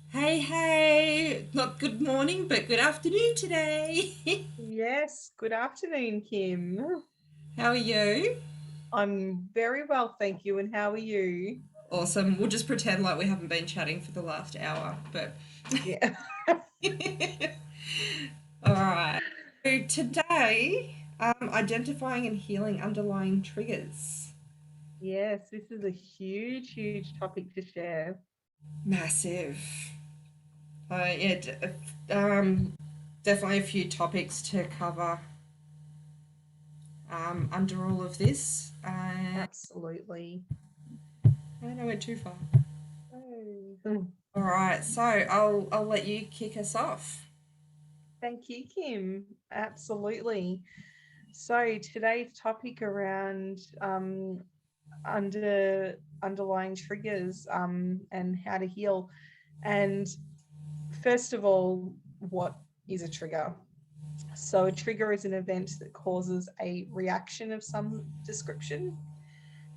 Hey, hey, not good morning, but good afternoon today. Yes, good afternoon, Kim. How are you? I'm very well, thank you. And how are you? Awesome. We'll just pretend like we haven't been chatting for the last hour, but Yeah. all right. So today, identifying and healing underlying triggers. Yes, this is a huge, huge topic to share. Massive. Yeah, definitely a few topics to cover under all of this. Absolutely. I don't know, went too far. Oh. All right, so I'll let you kick us off. Thank you, Kim. Absolutely. So today's topic around underlying triggers and how to heal. And first of all, what is a trigger? So, a trigger is an event that causes a reaction of some description.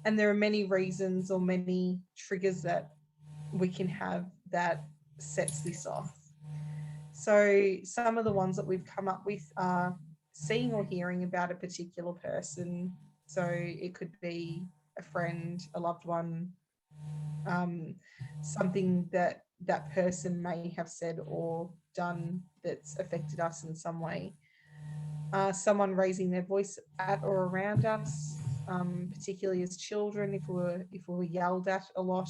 And there are many reasons or many triggers that we can have that sets this off. So, some of the ones that we've come up with are seeing or hearing about a particular person. So, it could be a friend, a loved one, um, something that that person may have said or done that's affected us in some way. Someone raising their voice at or around us, particularly as children, if we were yelled at a lot,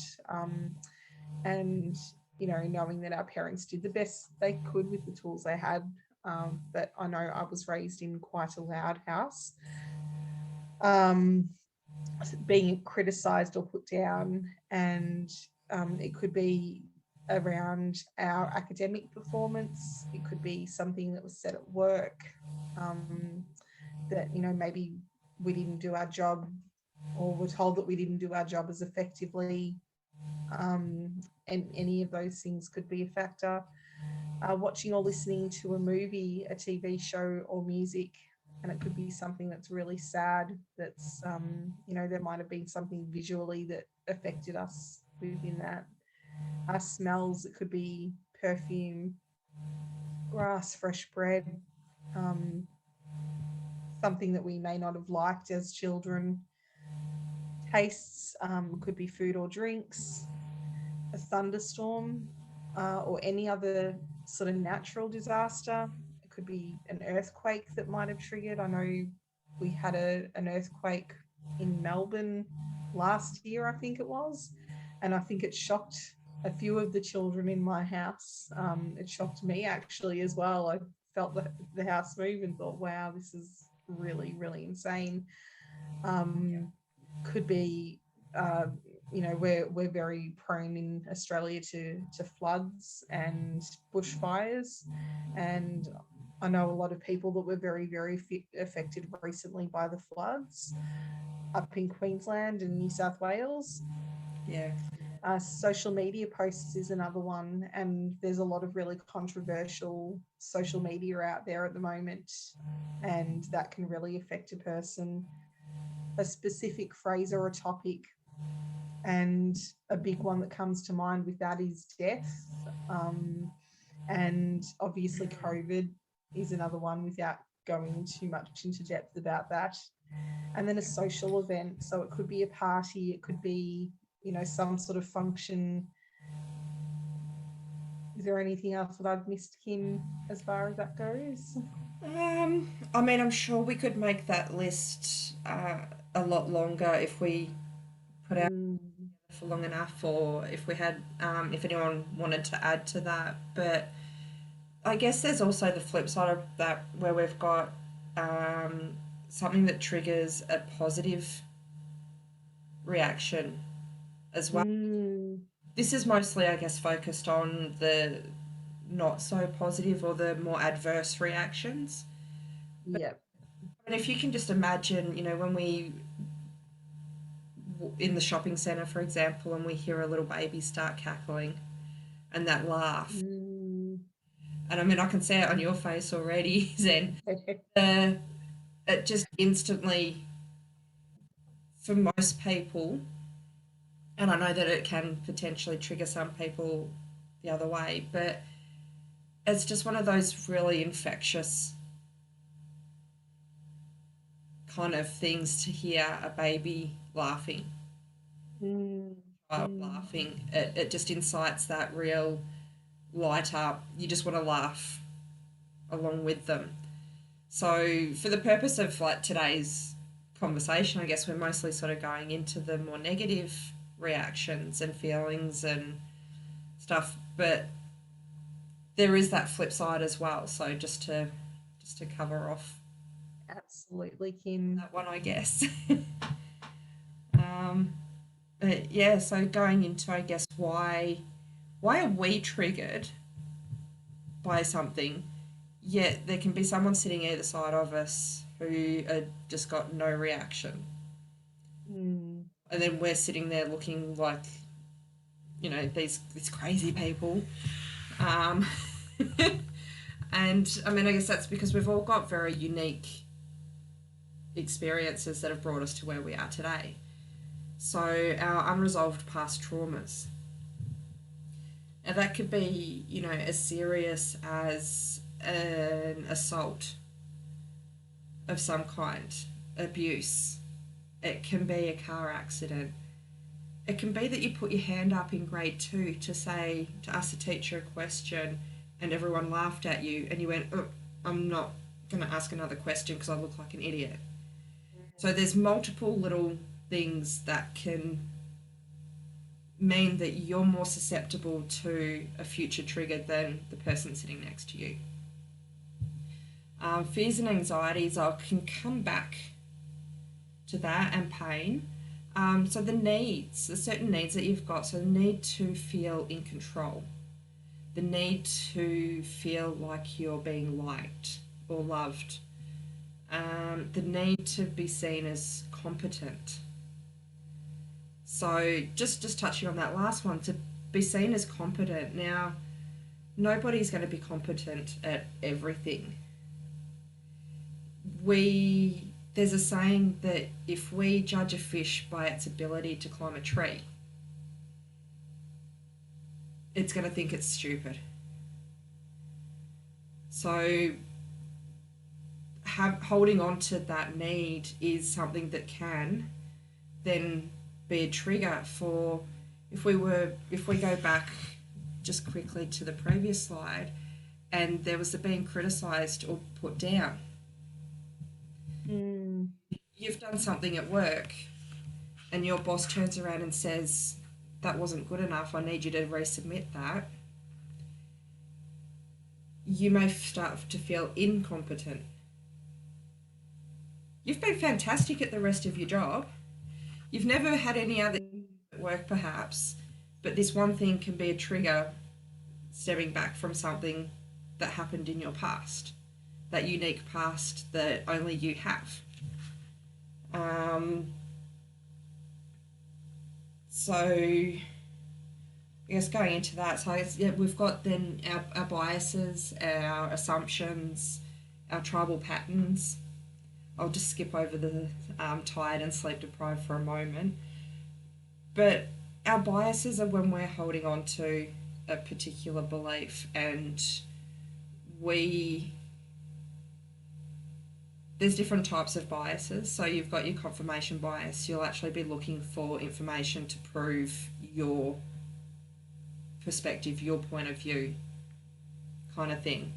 and knowing that our parents did the best they could with the tools they had. But I know I was raised in quite a loud house. Um, Being criticized or put down, and it could be around our academic performance. It could be something that was said at work, um, that maybe we didn't do our job, or were told that we didn't do our job as effectively. And any of those things could be a factor. Watching or listening to a movie, a TV show, or music, and it could be something that's really sad. That's there might have been something visually that affected us within that. Our smells, it could be perfume, grass, fresh bread, um, something that we may not have liked as children. Tastes, could be food or drinks, a thunderstorm, or any other sort of natural disaster. It could be an earthquake that might have triggered. I know we had an earthquake in Melbourne last year, I think it was, and I think it shocked a few of the children in my house. It shocked me actually as well. I felt the house move and thought, wow, this is really, really insane. Um, could be, uh, we're very prone in Australia to floods and bushfires, and I know a lot of people that were very, very affected recently by the floods up in Queensland and New South Wales. Yeah. Social media posts is another one, and there's a lot of really controversial social media out there at the moment, and that can really affect a person. A specific phrase or a topic, and a big one that comes to mind with that is death. And obviously, COVID is another one without going too much into depth about that. And then a social event. So it could be a party, it could be, some sort of function. Is there anything else that I've missed, Kim, as far as that goes? I mean, I'm sure we could make that list a lot longer if we put out Mm, for long enough, or if we had, if anyone wanted to add to that. But I guess there's also the flip side of that, where we've got um, something that triggers a positive reaction as well. mm, This is mostly, I guess, focused on the not so positive or the more adverse reactions. yep. And if you can just imagine, when we in the shopping centre, for example, and we hear a little baby start cackling and that laugh, Mm. and I mean, I can see it on your face already, Zen. Uh, it just instantly, for most people, and I know that it can potentially trigger some people. the other way. But it's just one of those really infectious kind of things to hear a baby laughing, Mm, child mm, laughing. It just incites that real light up. You just want to laugh along with them. So, for the purpose of like today's conversation, I guess we're mostly sort of going into the more negative reactions and feelings and stuff, but there is that flip side as well. So, just to cover off absolutely, Kim. that one, I guess. um, but yeah, so going into, I guess, why are we triggered by something, yet there can be someone sitting either side of us who just got no reaction, Mm, and then we're sitting there looking like, these crazy people. Um, and I mean, I guess that's because we've all got very unique experiences that have brought us to where we are today. So our unresolved past traumas. Now that could be, as serious as an assault of some kind, abuse. It can be a car accident. It can be that you put your hand up in grade 2 to ask the teacher a question, and everyone laughed at you, and you went, oh, I'm not going to ask another question because I look like an idiot. So there's multiple little things that can mean that you're more susceptible to a future trigger than the person sitting next to you. Fears and anxieties can come back to that, and pain. So the certain needs that you've got, so the need to feel in control, the need to feel like you're being liked or loved, the need to be seen as competent. So just touching on that last one, to be seen as competent. Now, nobody's going to be competent at everything. There's a saying that if we judge a fish by its ability to climb a tree, it's going to think it's stupid. So holding on to that need is something that can then be a trigger for, if we go back just quickly to the previous slide, and there was the being criticised or put down. mm, You've done something at work and your boss turns around and says, that wasn't good enough, I need you to resubmit that. You may start to feel incompetent. You've been fantastic at the rest of your job. You've never had any other mm, at work perhaps, but this one thing can be a trigger stemming back from something that happened in your past, that unique past that only you have. So I guess going into that, so yeah, we've got then our biases, our assumptions, our tribal patterns. I'll just skip over the tired and sleep deprived for a moment. But our biases are when we're holding on to a particular belief, and we there's different types of biases. So you've got your confirmation bias. You'll actually be looking for information to prove your perspective, your point of view, kind of thing.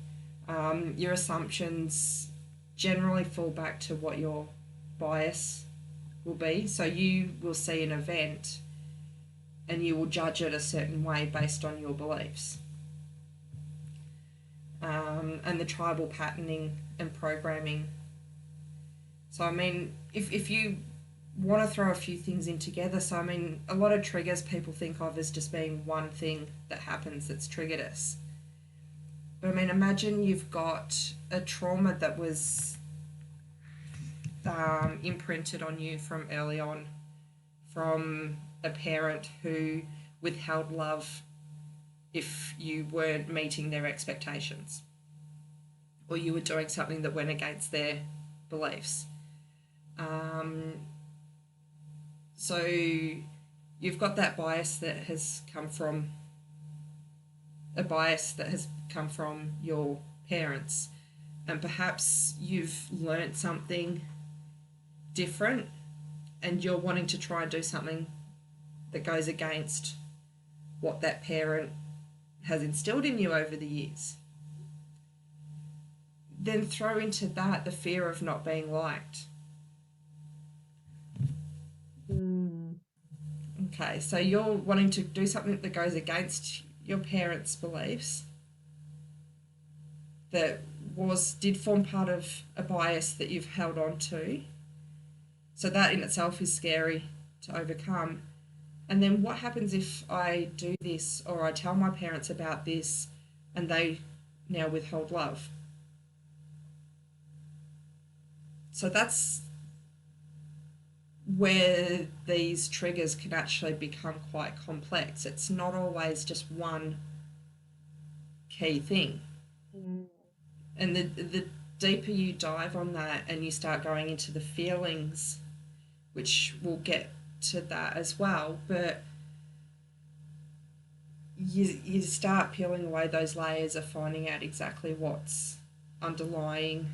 Your assumptions generally fall back to what your bias will be. So you will see an event and you will judge it a certain way based on your beliefs. And the tribal patterning and programming. So, I mean, if you want to throw a few things in together, so, I mean, a lot of triggers people think of as just being one thing that happens that's triggered us. But, I mean, imagine you've got a trauma that was imprinted on you from early on, from a parent who withheld love if you weren't meeting their expectations, or you were doing something that went against their beliefs. So you've got that bias that has come from a bias that has come from your parents, and perhaps you've learnt something different and you're wanting to try and do something that goes against what that parent has instilled in you over the years. Then throw into that the fear of not being liked. Mm. Okay, so you're wanting to do something that goes against your parents' beliefs that did form part of a bias that you've held on to. So that in itself is scary to overcome. And then what happens if I do this or I tell my parents about this and they now withhold love? So that's where these triggers can actually become quite complex. It's not always just one key thing. Mm. And the deeper you dive on that and you start going into the feelings, which we'll get to that as well, but you start peeling away those layers of finding out exactly what's underlying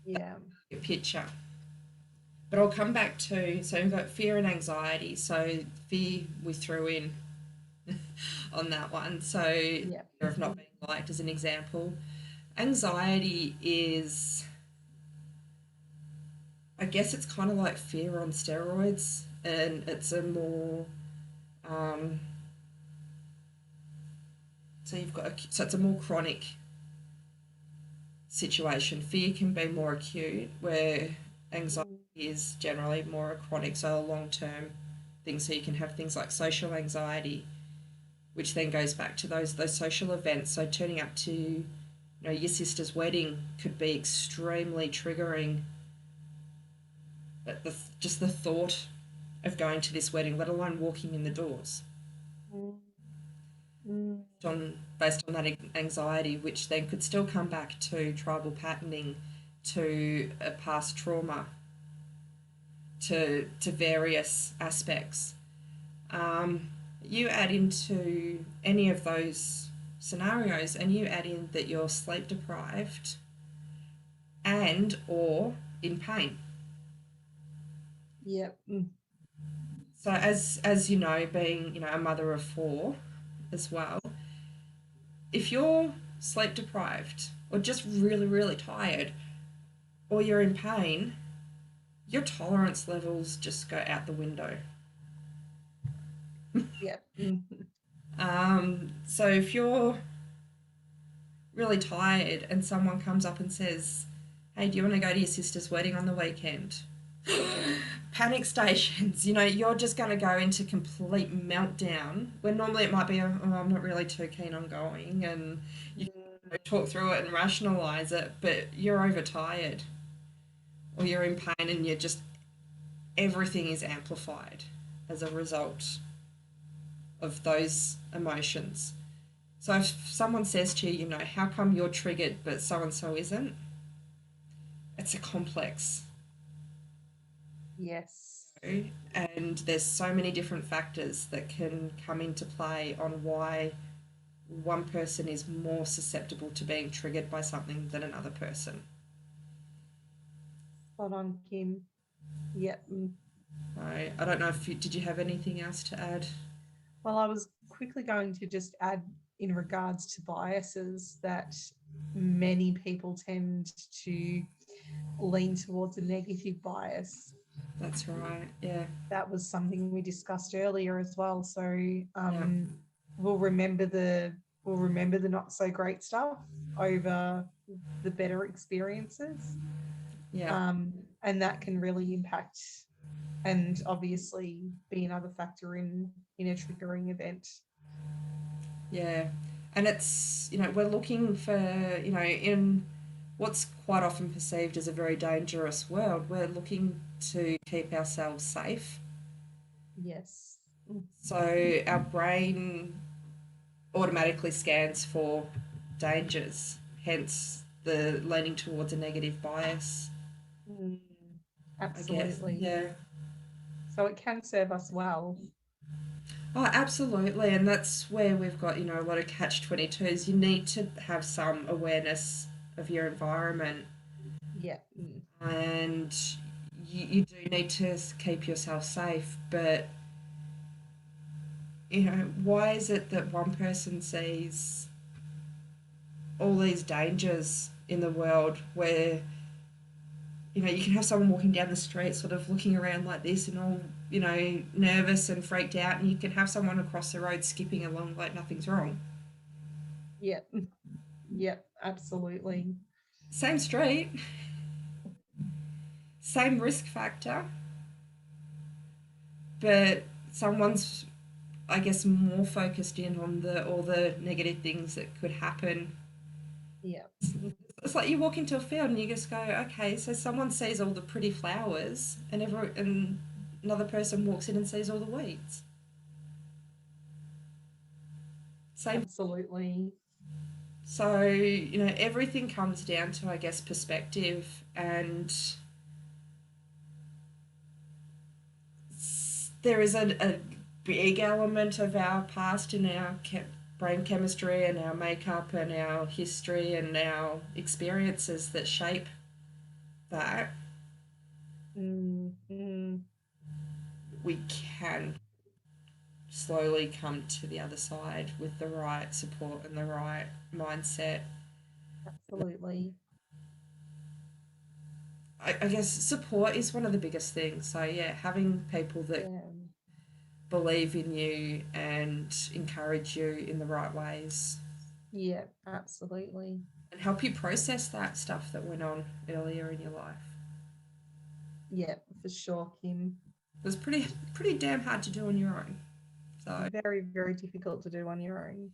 Yeah. your picture. But I'll come back to, so we've got fear and anxiety. So fear we threw in on that one. So Yeah. fear of not being liked as an example. Anxiety is, I guess it's kind of like fear on steroids, and it's a more, um, so it's a more chronic situation. Fear can be more acute, where anxiety Mm. is generally more chronic, so a long term thing. So you can have things like social anxiety, which then goes back to those social events. So turning up to, your sister's wedding could be extremely triggering. But just the thought of going to this wedding, let alone walking in the doors, Mm. Mm. based on that anxiety, which then could still come back to tribal patterning, to a past trauma, to various aspects. You add into any of those scenarios, and you add in that you're sleep deprived and or in pain. Yeah. Mm. So as you know, being a mother of four as well, if you're sleep deprived or just really really tired or you're in pain, your tolerance levels just go out the window. Yeah. Mm. So if you're really tired and someone comes up and says, "Hey, do you want to go to your sister's wedding on the weekend?" Panic stations. You're just going to go into complete meltdown. When normally it might be, "Oh, I'm not really too keen on going," and you can talk through it and rationalize it, but you're overtired or you're in pain and you're just everything is amplified as a result of those emotions. So if someone says to you, how come you're triggered but so and so isn't? It's a complex, Yes. and there's so many different factors that can come into play on why one person is more susceptible to being triggered by something than another person. Spot on, Kim. Yeah. Mm. I don't know if did you have anything else to add? Well, I was quickly going to just add in regards to biases that many people tend to lean towards a negative bias. That's right. Yeah. That was something we discussed earlier as well. So Yeah. we'll remember the we'll remember the not so great stuff over the better experiences, Yeah. and that can really impact and obviously be another factor in a triggering event. Yeah. And it's, we're looking for, in what's quite often perceived as a very dangerous world, we're looking to keep ourselves safe. Yes. Mm. So our brain automatically scans for dangers, hence the leaning towards a negative bias, Mm. I guess. Absolutely. Yeah. So it can serve us well. Oh, absolutely. And that's where we've got, a lot of catch 22s. You need to have some awareness of your environment, Yeah. and you do need to keep yourself safe. But, why is it that one person sees all these dangers in the world where, you can have someone walking down the street sort of looking around like this and all, nervous and freaked out, and you can have someone across the road skipping along like nothing's wrong. Yeah. Yeah. Absolutely. Same street, same risk factor, but someone's, I guess, more focused in on the all the negative things that could happen. Yeah. It's like you walk into a field and you just go, okay, so someone sees all the pretty flowers, and another person walks in and sees all the weeds. Same. Absolutely. So, everything comes down to, I guess, perspective, and there is a big element of our past in our brain chemistry and our makeup and our history and our experiences that shape that. Mm. We can slowly come to the other side with the right support and the right mindset. Absolutely. I guess support is one of the biggest things. So, yeah, having people that Yeah. believe in you and encourage you in the right ways Yeah. Absolutely. and help you process that stuff that went on earlier in your life. Yeah, for sure, Kim. It was pretty damn hard to do on your own. So, Very, very difficult to do on your own.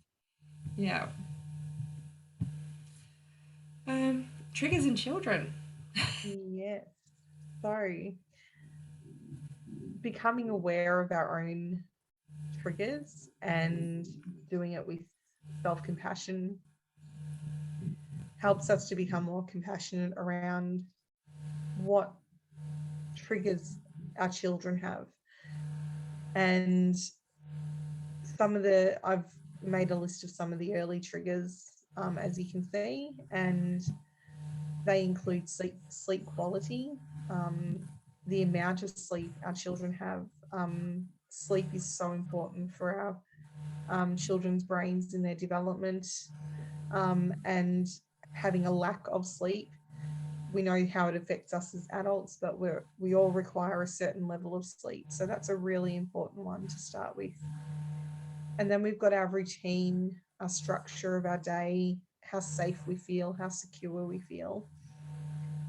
yeah. Triggers in children. Yes. So, becoming aware of our own triggers and doing it with self compassion helps us to become more compassionate around what triggers our children have. And I've made a list of some of the early triggers, as you can see, and they include sleep quality, um, the amount of sleep our children have. Sleep is so important for our children's brains in their development, and having a lack of sleep, we know how it affects us as adults, but we all require a certain level of sleep. So that's a really important one to start with. And then we've got our routine, our structure of our day, how safe we feel, how secure we feel.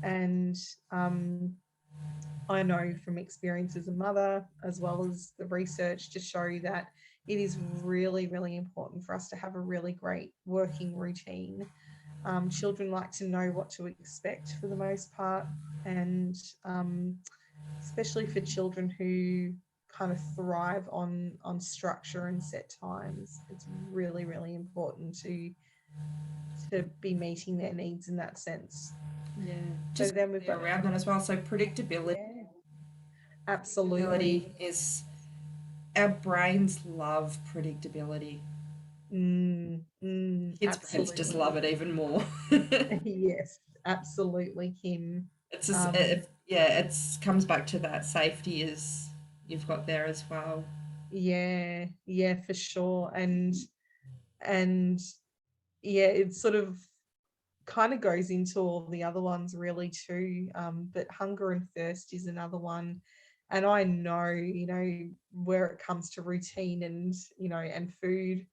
And um, I know from experience as a mother, as well as the research to show that it is really, really important for us to have a really great working routine. Children like to know what to expect for the most part, and especially for children who kind of thrive on structure and set times, it's really, really important to be meeting their needs in that sense. Yeah. So Just then we've quickly got, around that as well. So, predictability. yeah, Predictability absolutely. is, our brains love predictability. Kids' brains just Absolutely. love it even more. Yes, absolutely, Kim. It's just, Um, yeah, it's comes back to that safety is you've got there as well. yeah, yeah, for sure. And yeah, it sort of kind of goes into all the other ones really too. But hunger and thirst is another one. And I know, where it comes to routine and, and food,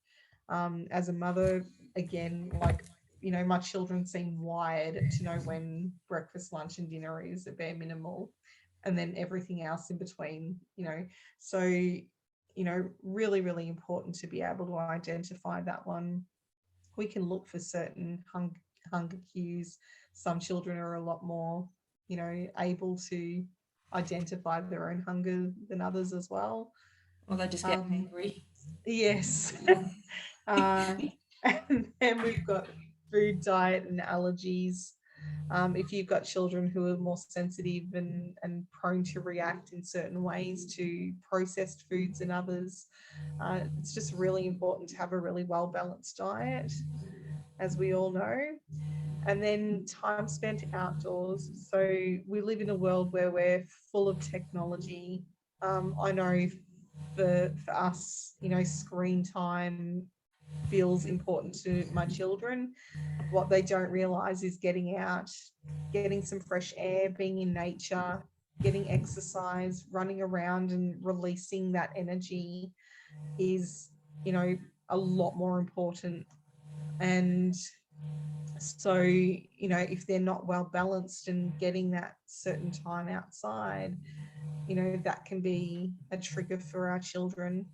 as a mother, again, like, my children seem wired to know when breakfast, lunch, and dinner is at bare minimal, and then everything else in between, So, really, really important to be able to identify that one. We can look for certain hunger cues. Some children are a lot more, able to identify their own hunger than others as well. Or they just get Um, angry. yes. uh, and then we've got food, diet, and allergies. If you've got children who are more sensitive and prone to react in certain ways to processed foods and others, it's just really important to have a really well balanced diet, as we all know. And then time spent outdoors. So we live in a world where we're full of technology. I know for us, screen time feels important to my children. What they don't realize is getting out, getting some fresh air, being in nature, getting exercise, running around and releasing that energy is, a lot more important. And so, if they're not well balanced and getting that certain time outside, that can be a trigger for our children.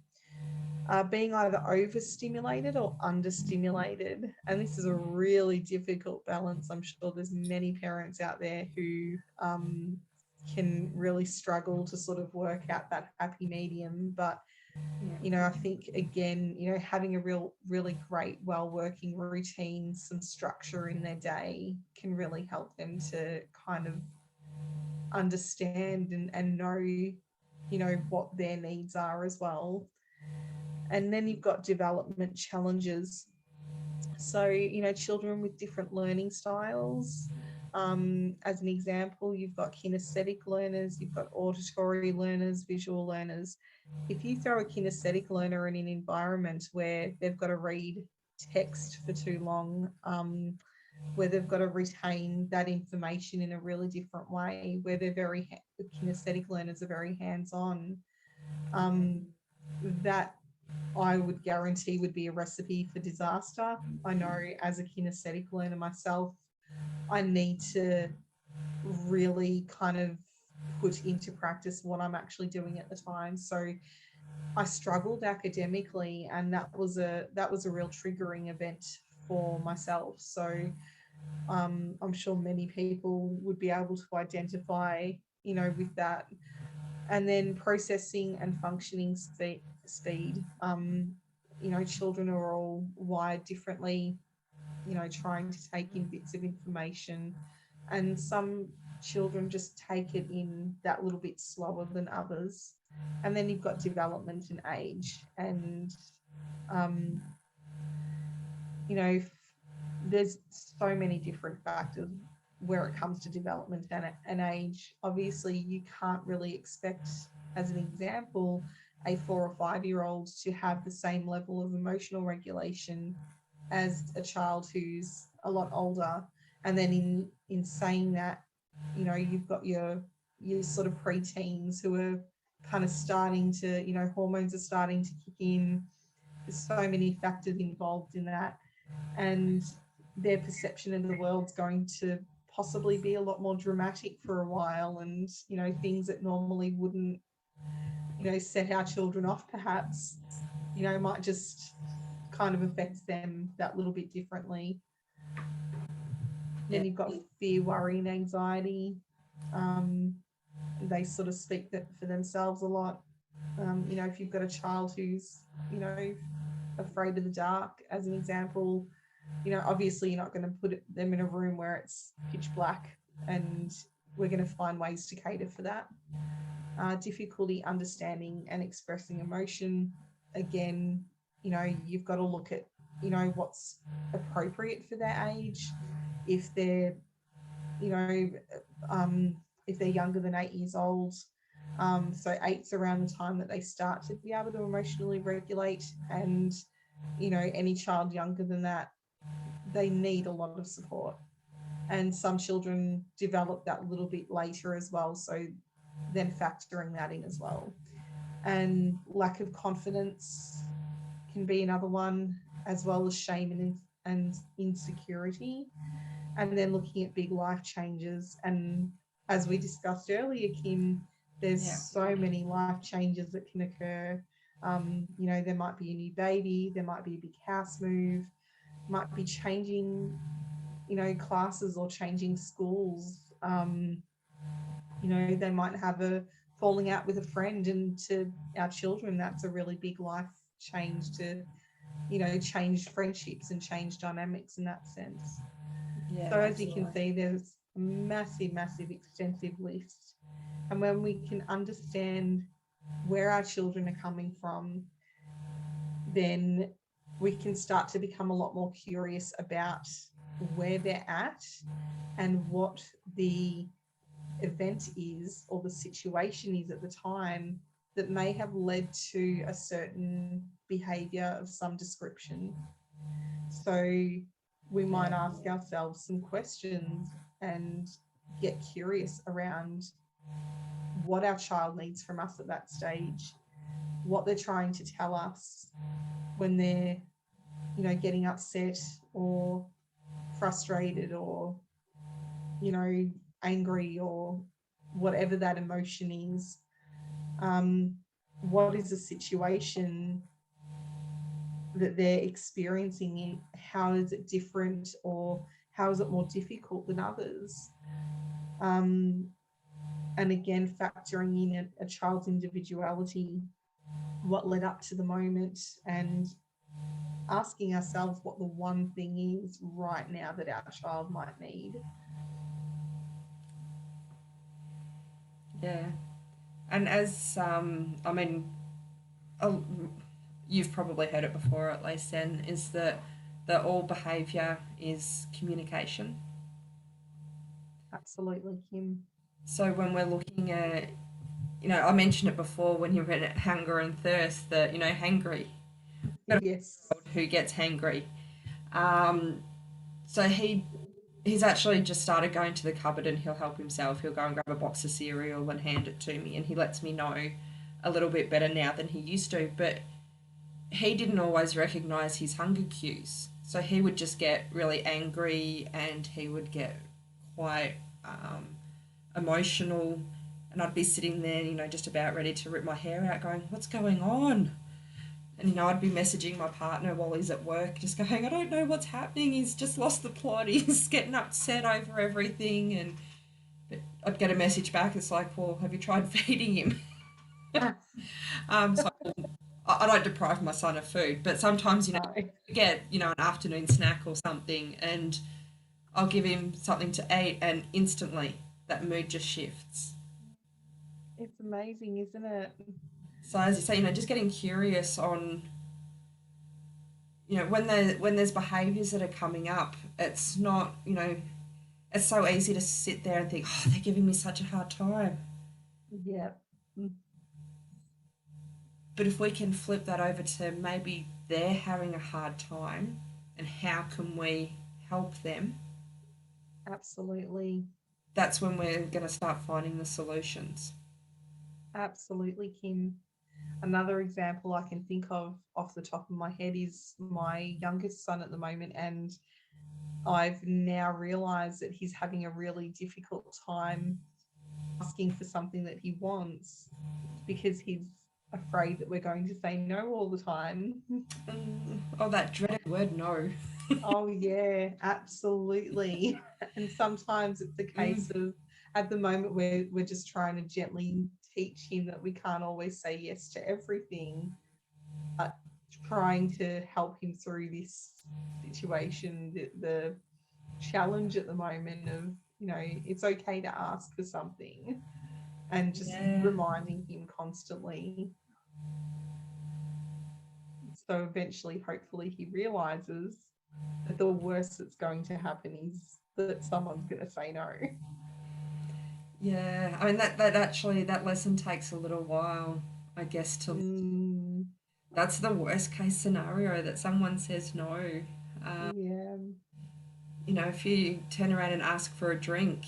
Being either overstimulated or understimulated. And this is a really difficult balance. I'm sure there's many parents out there who can really struggle to sort of work out that happy medium. But, I think, again, having a really great, well working routine, some structure in their day can really help them to kind of understand and know, what their needs are as well. And then you've got development challenges. So, children with different learning styles. As an example, you've got kinesthetic learners, you've got auditory learners, visual learners. If you throw a kinesthetic learner in an environment where they've got to read text for too long, where they've got to retain that information in a really different way, where the kinesthetic learners are very hands-on, that I would guarantee would be a recipe for disaster. I know as a kinesthetic learner myself, I need to really kind of put into practice what I'm actually doing at the time. So I struggled academically, and that was a real triggering event for myself. So I'm sure many people would be able to identify, with that. And then processing and functioning speed. Children are all wired differently, trying to take in bits of information, and some children just take it in that little bit slower than others. And then you've got development and age, and um, there's so many different factors where it comes to development and age. Obviously, you can't really expect, as an example, a 4 or 5-year-old to have the same level of emotional regulation as a child who's a lot older. And then in saying that, you've got your sort of preteens who are kind of starting to, hormones are starting to kick in. There's so many factors involved in that. And their perception of the world's going to possibly be a lot more dramatic for a while, and things that normally wouldn't set our children off perhaps might just kind of affect them that little bit differently. Then you've got fear, worry and anxiety. They sort of speak for themselves a lot. If you've got a child who's afraid of the dark, as an example, obviously you're not going to put them in a room where it's pitch black, and we're going to find ways to cater for that. Difficulty understanding and expressing emotion. Again, you've got to look at, what's appropriate for their age. If they're, if they're younger than 8 years old, so 8's around the time that they start to be able to emotionally regulate, and, any child younger than that, they need a lot of support. And some children develop that a little bit later as well, so then factoring that in as well. And lack of confidence can be another one, as well as shame and insecurity. And then looking at big life changes. And as we discussed earlier, Kim, there's so many life changes that can occur. There might be a new baby, there might be a big house move, might be changing, classes or changing schools. They might have a falling out with a friend, and to our children, that's a really big life change to, change friendships and change dynamics in that sense. So as you can see, there's a massive, massive, extensive list. And when we can understand where our children are coming from, then we can start to become a lot more curious about where they're at and what the event is or the situation is at the time that may have led to a certain behavior of some description. So we might ask ourselves some questions and get curious around what our child needs from us at that stage, what they're trying to tell us when they're, getting upset or frustrated or, angry or whatever that emotion is. What is the situation that they're experiencing? How is it different, or how is it more difficult than others? And again, factoring in a child's individuality, what led up to the moment, and asking ourselves what the one thing is right now that our child might need. Yeah. And as, I mean, oh, you've probably heard it before at least then, is that all behaviour is communication. Absolutely, Kim. So when we're looking at, I mentioned it before when you read it, hunger and thirst, that, hangry, Yes. who gets hangry. Um, so he's actually just started going to the cupboard and he'll help himself. He'll go and grab a box of cereal and hand it to me, and he lets me know a little bit better now than he used to. But he didn't always recognise his hunger cues. So he would just get really angry and he would get quite emotional. And I'd be sitting there, just about ready to rip my hair out, going, "What's going on?" And, I'd be messaging my partner while he's at work, just going, "I don't know what's happening. He's just lost the plot. He's getting upset over everything." And I'd get a message back. It's like, "Well, have you tried feeding him?" So I don't deprive my son of food, but sometimes, No. get, an afternoon snack or something, and I'll give him something to eat, and instantly that mood just shifts. It's amazing, isn't it? So as you say, just getting curious on, when there's behaviours that are coming up, it's not, it's so easy to sit there and think, "Oh, they're giving me such a hard time." Yeah. But if we can flip that over to maybe they're having a hard time, and how can we help them, Absolutely. that's when we're going to start finding the solutions. Absolutely, Kim. Another example I can think of off the top of my head is my youngest son at the moment, and I've now realized that he's having a really difficult time asking for something that he wants because he's afraid that we're going to say no all the time. Oh, that dreaded word, no. Oh, yeah, absolutely. And sometimes it's a case of, at the moment, we're just trying to gently teach him that we can't always say yes to everything, but trying to help him through this situation, the challenge at the moment of, it's okay to ask for something, and just Yeah. reminding him constantly. So eventually, hopefully, he realizes that the worst that's going to happen is that someone's going to say no. Yeah, I mean that actually that lesson takes a little while, I guess, to. Mm, That's the worst case scenario, that someone says no. Um, yeah, if you turn around and ask for a drink,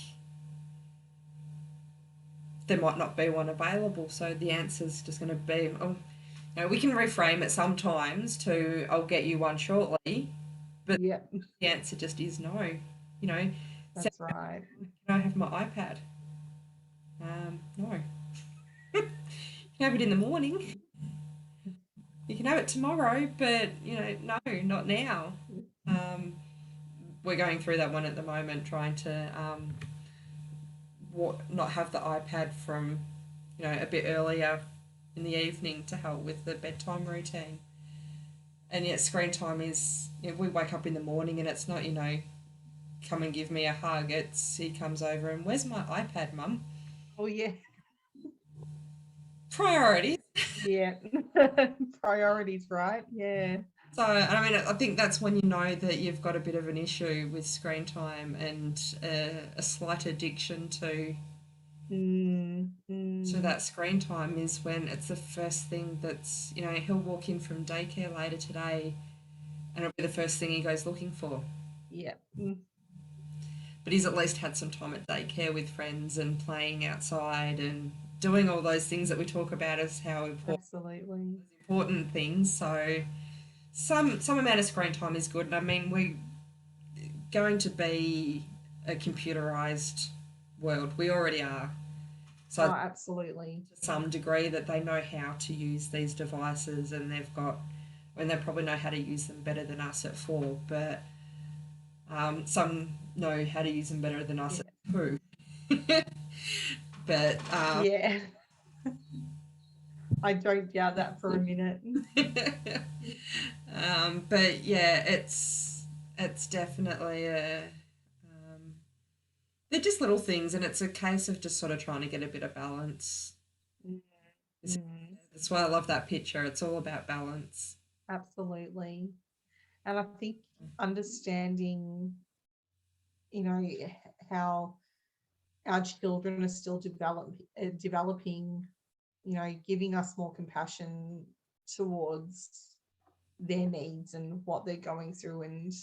there might not be one available. So the answer's just going to be, oh, we can reframe it sometimes to, "I'll get you one shortly," but yeah, the answer just is no. You know, "So, that's right. can I have my iPad?" No. You can have it in the morning. You can have it tomorrow, but no, not now. Um, we're going through that one at the moment, trying to not have the iPad from a bit earlier in the evening to help with the bedtime routine. And yet, screen time is, we wake up in the morning and it's not come and give me a hug. It's he comes over and where's my iPad, mum? Oh yeah, Priorities. yeah. Priorities, right? Yeah. So, I mean, I think that's when you know that you've got a bit of an issue with screen time and a slight addiction Mm, to mm, that screen time is when it's the first thing that's, he'll walk in from daycare later today and it'll be the first thing he goes looking for. yeah. Mm, But he's at least had some time at daycare with friends and playing outside and doing all those things that we talk about as how absolutely. important things. So some amount of screen time is good. And I mean, we're going to be a computerized world. We already are. Oh, So absolutely. to some degree that they know how to use these devices and they probably know how to use them better than us at 4, but some know how to use them better than us Yeah. at 2. But Yeah. I don't doubt that for a minute. but yeah, it's definitely um, they're just little things, and it's a case of just sort of trying to get a bit of balance. Mm, It's- mm, That's why I love that picture. It's all about balance. absolutely. And I think understanding, you know, how our children are still developing, giving us more compassion towards their needs and what they're going through, and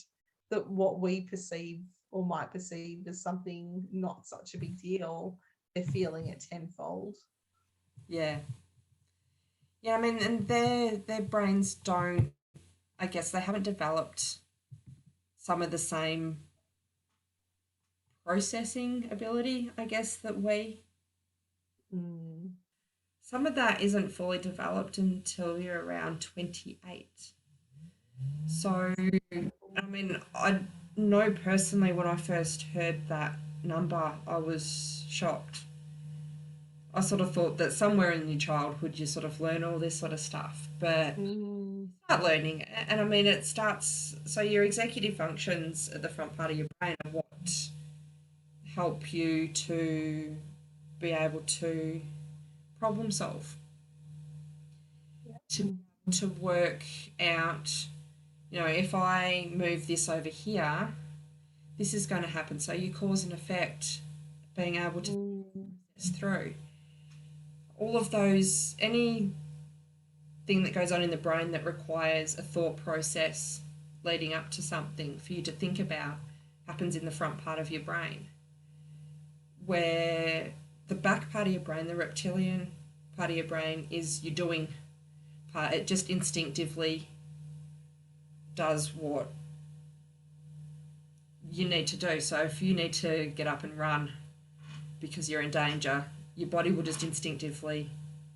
that what we perceive or might perceive as something not such a big deal, they're feeling it tenfold. Yeah, yeah. I mean, and their brains don't. I guess they haven't developed some of the same processing ability. I guess that we. Mm, Some of that isn't fully developed until you're around 28. So, I mean, I know personally when I first heard that number, I was shocked. I sort of thought that somewhere in your childhood you sort of learn all this sort of stuff, but mm, start learning. And I mean, it starts, so your executive functions at the front part of your brain are what help you to be able to problem solve, yeah, to, to work out, if I move this over here, this is going to happen. So you cause and effect, being able to mm, process through all of those, anything that goes on in the brain that requires a thought process leading up to something for you to think about happens in the front part of your brain, where the back part of your brain, the reptilian part of your brain, is your doing part. It just instinctively does what you need to do. So if you need to get up and run because you're in danger, your body will just instinctively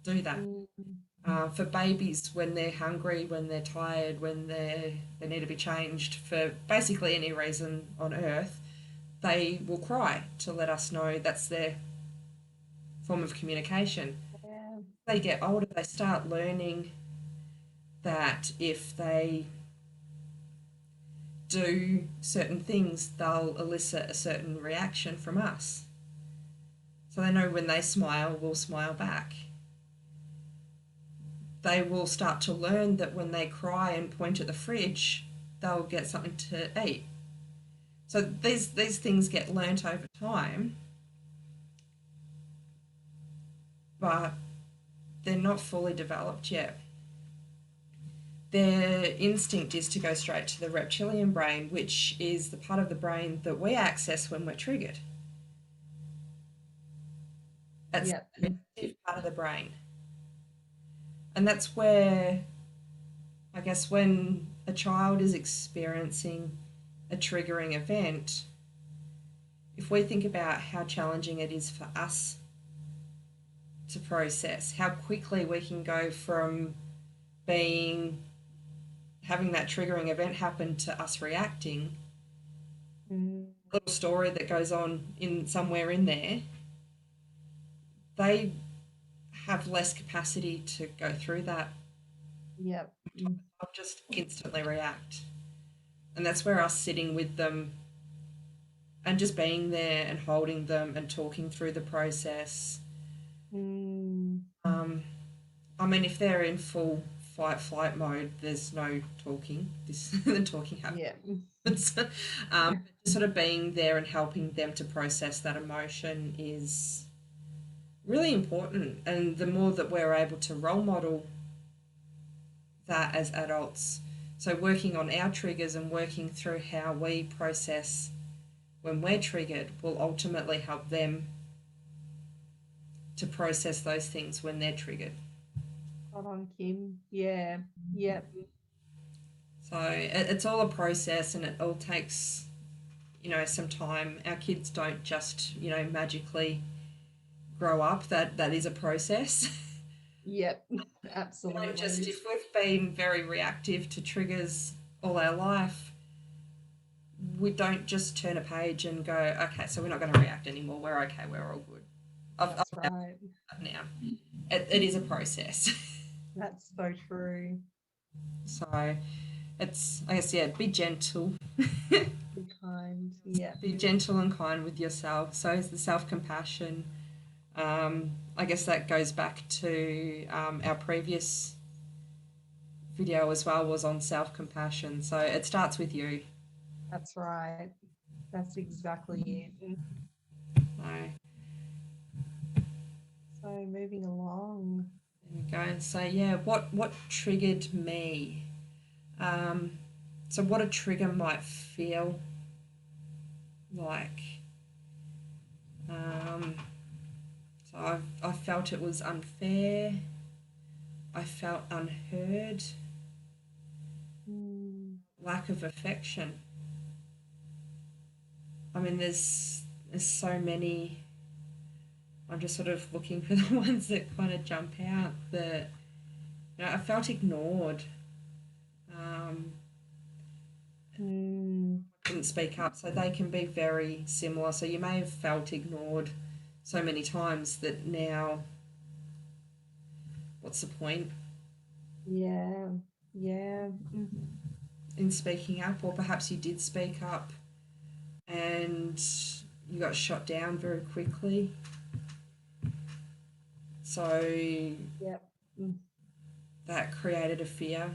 do that. mm, For babies, when they're hungry, when they're tired, when they need to be changed for basically any reason on earth, they will cry to let us know that's their form of communication. yeah, As they get older, they start learning that if they do certain things, they'll elicit a certain reaction from us. So they know when they smile, we'll smile back. They will start to learn that when they cry and point at the fridge, they'll get something to eat. So these things get learnt over time, but they're not fully developed yet. Their instinct is to go straight to the reptilian brain, which is the part of the brain that we access when we're triggered. It's yeah, the active part of the brain. And that's where, I guess, when a child is experiencing a triggering event, if we think about how challenging it is for us to process, how quickly we can go from being having that triggering event happen to us reacting, mm, a little story that goes on in somewhere in there, they have less capacity to go through that. yeah, mm, They'll just instantly react. And that's where us sitting with them and just being there and holding them and talking through the process. Mm, Um, I mean, if they're in full fight flight mode, there's no talking. This the talking yeah. happens. Just sort of being there and helping them to process that emotion is really important. And the more that we're able to role model that as adults, so working on our triggers and working through how we process when we're triggered will ultimately help them to process those things when they're triggered. Spot on, Kim. Yeah. Yeah. So it's all a process and it all takes, some time. Our kids don't just, magically grow up. That is a process. Yep. We don't just, Absolutely. if we've been very reactive to triggers all our life, we don't just turn a page and go, okay, so we're not going to react anymore. We're okay. We're all good. I've That's right. found that now. It is a process. That's so true. So it's, I guess, yeah, be gentle. Be kind. Yeah. Be gentle and kind with yourself. So is the self compassion. I guess that goes back to our previous video as well, was on self compassion. So it starts with you. That's right. That's exactly it. So there So moving along. we go. So yeah, what triggered me? Um, so what a trigger might feel like. Um, so I felt it was unfair. I felt unheard. Mm, Lack of affection. I mean, there's so many. I'm just sort of looking for the ones that kind of jump out. That I felt ignored. Um, mm, couldn't speak up, so they can be very similar. So you may have felt ignored so many times that now, what's the point yeah. Yeah. Mm, in speaking up? Or perhaps you did speak up and you got shot down very quickly. So yep. Mm, that created a fear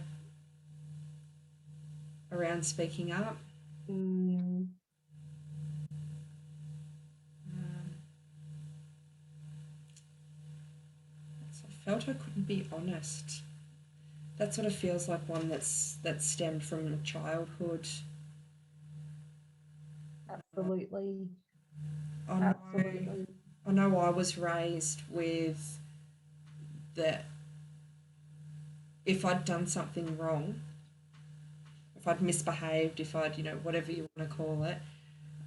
around speaking up. mm, Um, so I felt I couldn't be honest. That sort of feels like one that stemmed from childhood. absolutely. I know, Absolutely. I know I was raised with that if I'd done something wrong, if I'd misbehaved, if I'd, whatever you want to call it,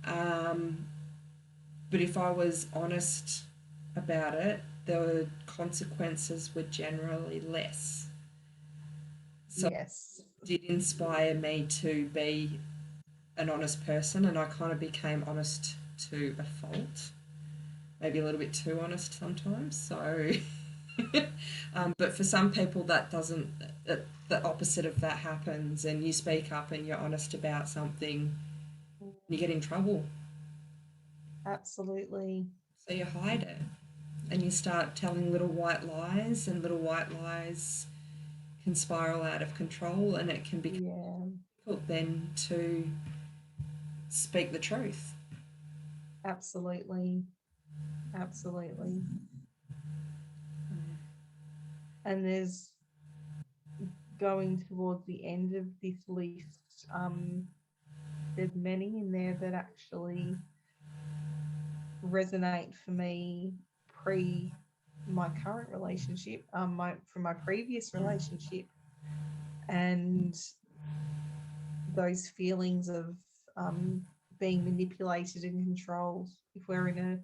um, but if I was honest about it, the consequences were generally less. So Yes. it did inspire me to be an honest person, and I kind of became honest to a fault, maybe a little bit too honest sometimes. So, but for some people, that doesn't. The opposite of that happens, and you speak up and you're honest about something, you get in trouble. Absolutely. So you hide it, and you start telling little white lies, and little white lies can spiral out of control, and it can become Yeah. difficult then to speak the truth. Absolutely. Absolutely. And there's going towards the end of this list, there's many in there that actually resonate for me pre my current relationship, my from my previous relationship, and those feelings of um, being manipulated and controlled. If we're in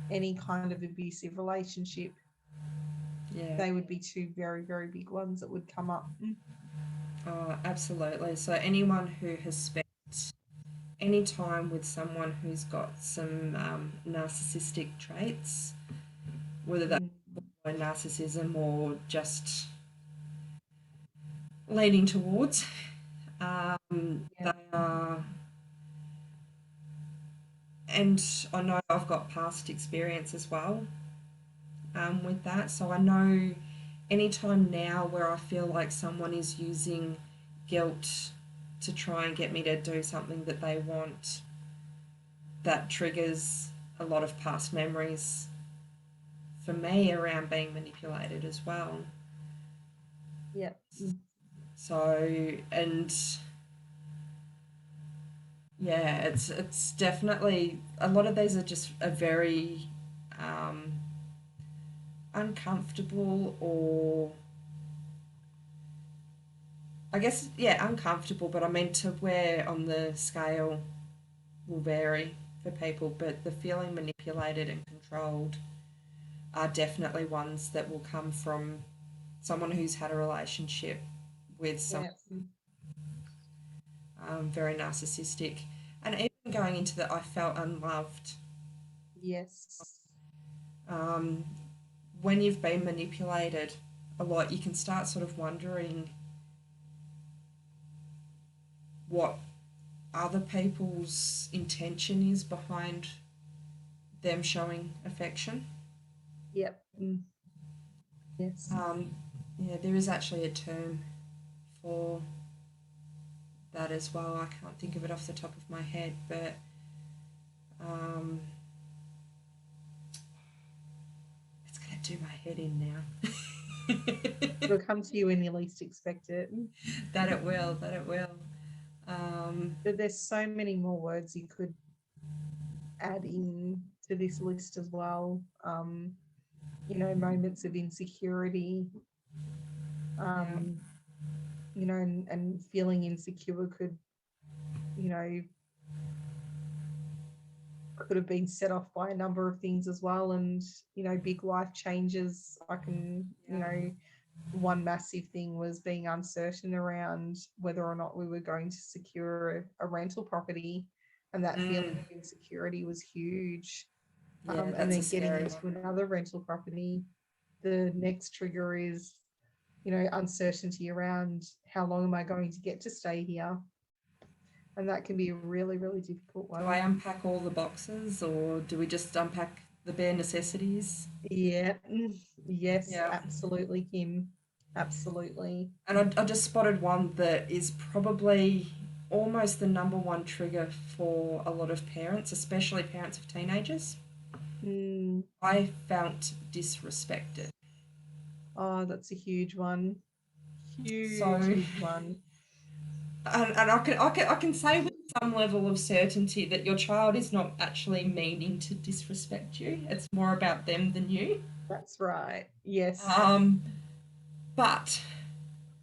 any kind of abusive relationship, Yeah. they would be two very, very big ones that would come up. Oh, absolutely. So anyone who has spent any time with someone who's got some narcissistic traits, whether that's Mm, narcissism or just leaning towards, they yeah, are and I know I've got past experience as well with that. So I know anytime now where I feel like someone is using guilt to try and get me to do something that they want, that triggers a lot of past memories for me around being manipulated as well. Yeah. So, and yeah, it's definitely a lot of these are just a very um, uncomfortable, or I guess yeah, uncomfortable. But I mean to where on the scale will vary for people. But the feeling manipulated and controlled are definitely ones that will come from someone who's had a relationship with some Yeah. very narcissistic, and even going into the I felt unloved. Yes. Um, when you've been manipulated a lot, you can start sort of wondering what other people's intention is behind them showing affection. Yep. Yes. Um, yeah, there is actually a term for that as well. I can't think of it off the top of my head, but um, it's going to do my head in now. It'll come to you when you least expect it. That it will, that it will. Um, But there's so many more words you could add in to this list as well. Moments of insecurity, yeah. um, and feeling insecure you know, could have been set off by a number of things as well. And, big life changes. Yeah. One massive thing was being uncertain around whether or not we were going to secure a rental property. And that feeling Mm, of insecurity was huge. yeah, And that's a then getting scary into one. another rental property, the next trigger is, uncertainty around how long am I going to get to stay here? And that can be a really, really difficult Do I one. unpack all the boxes or do we just unpack the bare necessities? Yeah. Yes, Yeah. absolutely, Kim. Absolutely. And I just spotted one that is probably almost the number one trigger for a lot of parents, especially parents of teenagers. Mm. I felt disrespected. Oh, that's a huge one. So, Huge, huge one. and I can say with some level of certainty that your child is not actually meaning to disrespect you. It's more about them than you. That's right. Yes. Um, but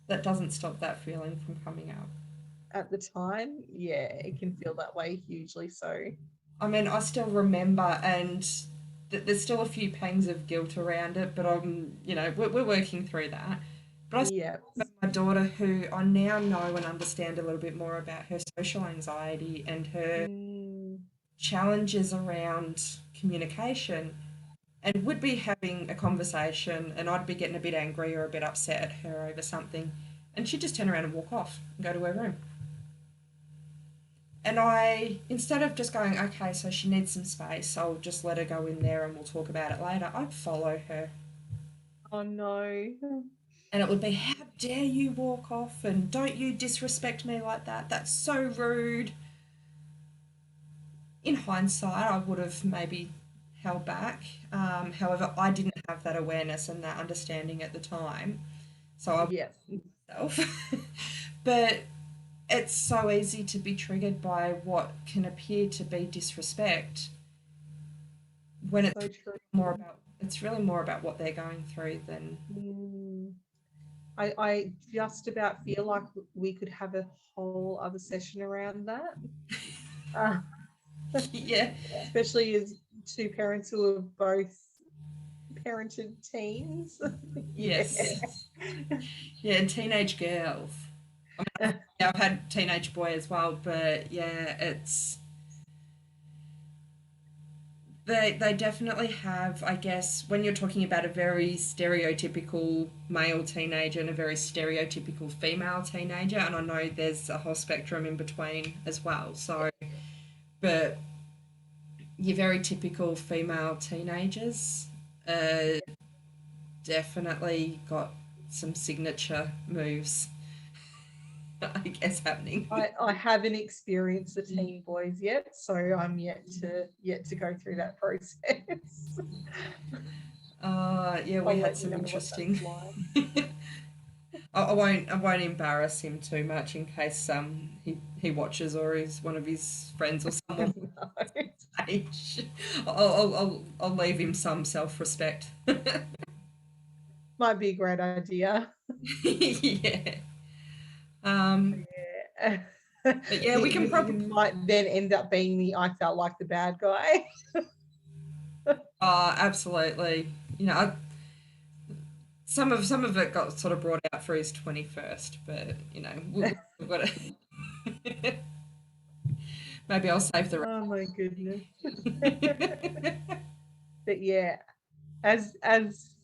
that doesn't stop that feeling from coming up. At the time, yeah, it can feel that way hugely so. I mean, I still remember, and there's still a few pangs of guilt around it, but we're working through that. But I still Yeah. remember my daughter, who I now know and understand a little bit more about her social anxiety and her Mm. challenges around communication, and would be having a conversation, and I'd be getting a bit angry or a bit upset at her over something, and she'd just turn around and walk off and go to her room. And I, instead of just going, okay, so she needs some space, I'll just let her go in there and we'll talk about it later, I'd follow her. Oh no. And it would be, how dare you walk off and don't you disrespect me like that? That's so rude. In hindsight, I would have maybe held back. However, I didn't have that awareness and that understanding at the time. So I Yeah. myself. But it's so easy to be triggered by what can appear to be disrespect when So true. it's really more about what they're going through than Mm. I just about feel like we could have a whole other session around that. Uh, yeah. especially as two parents who are both parented teens. Yeah. Yes. Yeah, and teenage girls. Yeah, I've had teenage boy as well, but yeah, it's they definitely have, I guess, when you're talking about a very stereotypical male teenager and a very stereotypical female teenager, and I know there's a whole spectrum in between as well. So, but your very typical female teenagers. Uh, Definitely got some signature moves, I guess, happening. I haven't experienced the teen boys yet, so I'm yet to go through that process. Yeah, we I'll had let you some know what that's interesting. like. I won't embarrass him too much in case he watches or he's one of his friends or someone No, age. I'll leave him some self respect. might be a great idea. Yeah. Um, Yeah. but yeah, we can You probably. might then end up being the I felt like the bad guy. Absolutely. You know, some of it got sort of brought out for his 21st, but you know, we've got to. Maybe I'll save the Oh my goodness. rest. But yeah, as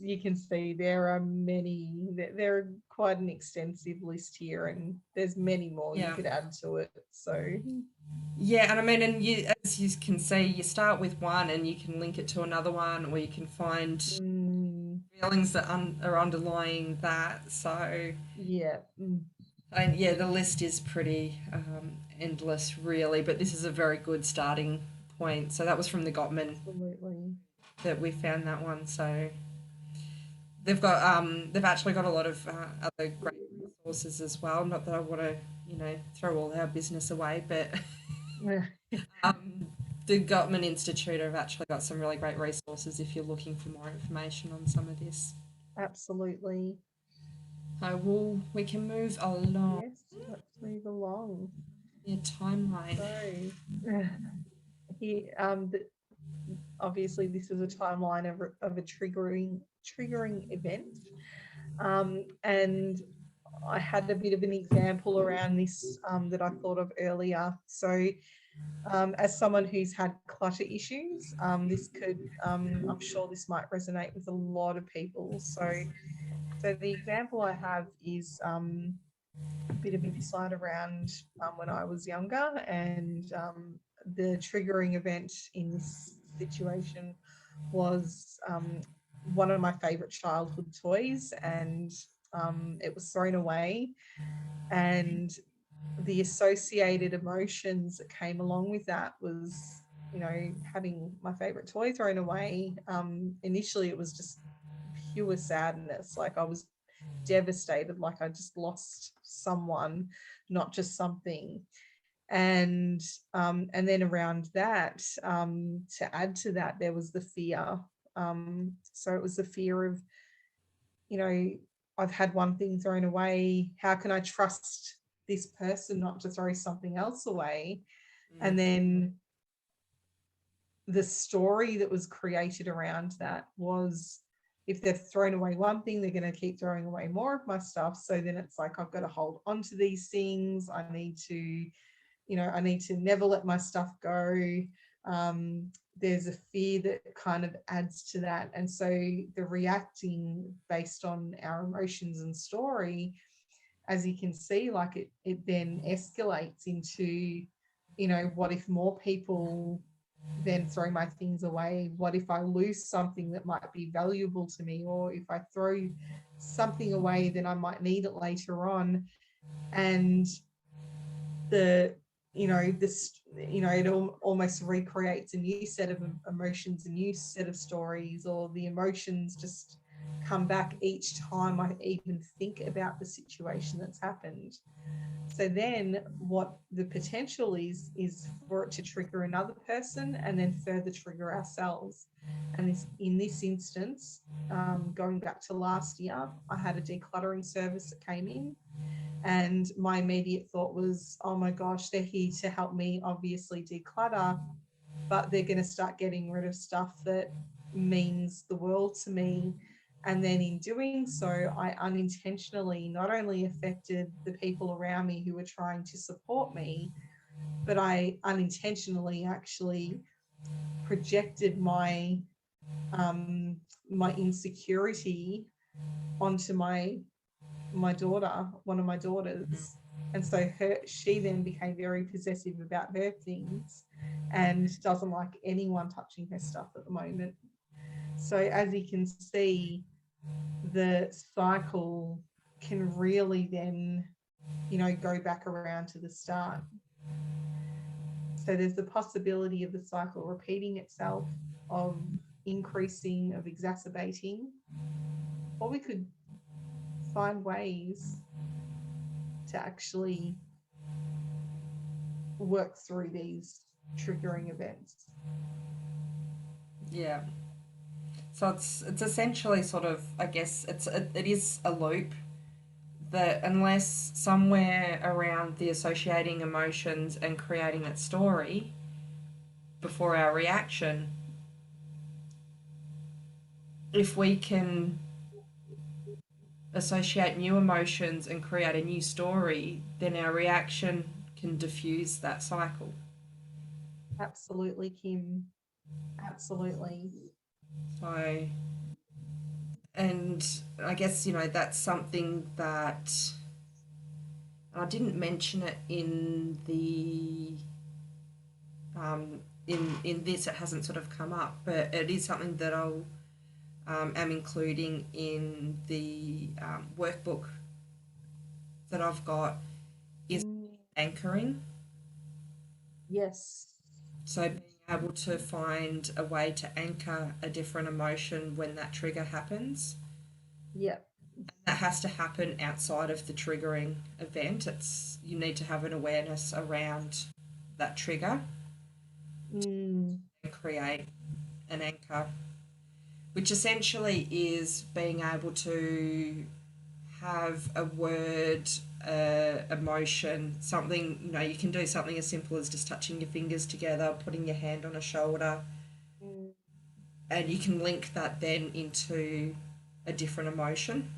you can see, there are many. There are quite an extensive list here, and there's many more you Yeah. could add to it. So Yeah, and I mean, and as you can see, you start with one and you can link it to another one, or you can find mm, feelings that are underlying that. So, yeah, and yeah, the list is pretty endless, really, but this is a very good starting point. So that was from the Gottman absolutely. that we found that one. So they've actually got a lot of other great resources as well. Not that I want to, throw all our business away, but um, the Gottman Institute have actually got some really great resources if you're looking for more information on some of this. Absolutely. We can move along. Yes, let's move along. Your timeline. So, here, obviously, this is a timeline of a triggering event, and I had a bit of an example around this that I thought of earlier. So, as someone who's had clutter issues, this could, I'm sure this might resonate with a lot of people. So the example I have is a bit of insight around when I was younger, and the triggering event in this situation was one of my favorite childhood toys, and it was thrown away, and the associated emotions that came along with that was, having my favorite toy thrown away. Initially it was just pure sadness, like I was devastated, like I just lost someone, not just something. And then around that, to add to that, there was the fear. So it was the fear of, you know, I've had one thing thrown away. How can I trust this person not to throw something else away? Mm. And then the story that was created around that was, if they've thrown away one thing, they're going to keep throwing away more of my stuff. So then it's like, I've got to hold on to these things. I need to never let my stuff go. There's a fear that kind of adds to that. And so the reacting based on our emotions and story, as you can see, like it then escalates into, what if more people then throw my things away? What if I lose something that might be valuable to me? Or if I throw something away, then I might need it later on. And the this it almost recreates a new set of emotions, a new set of stories, or the emotions just come back each time I even think about the situation that's happened. So then what the potential is for it to trigger another person and then further trigger ourselves. And in this instance, going back to last year, I had a decluttering service that came in, and my immediate thought was, oh my gosh, they're here to help me obviously declutter, but they're going to start getting rid of stuff that means the world to me. And then in doing so, I unintentionally not only affected the people around me who were trying to support me, but I unintentionally actually projected my insecurity onto my daughter, one of my daughters. And so she then became very possessive about her things and doesn't like anyone touching her stuff at the moment. So as you can see, the cycle can really then, go back around to the start. So there's the possibility of the cycle repeating itself, of increasing, of exacerbating, or we could find ways to actually work through these triggering events. Yeah. So it's essentially sort of, I guess it is a loop that unless somewhere around the associating emotions and creating that story before our reaction, if we can associate new emotions and create a new story, then our reaction can diffuse that cycle. Absolutely, Kim. Absolutely. So, and I guess, that's something that I didn't mention it in the in this. It hasn't sort of come up, but it is something that I'll am including in the workbook that I've got is Mm, anchoring. yes. So being able to find a way to anchor a different emotion when that trigger happens. Yep. That has to happen outside of the triggering event. It's you need to have an awareness around that trigger Mm, and create an anchor, which essentially is being able to have a word, emotion, something, you can do something as simple as just touching your fingers together, putting your hand on a shoulder, mm, and you can link that then into a different emotion.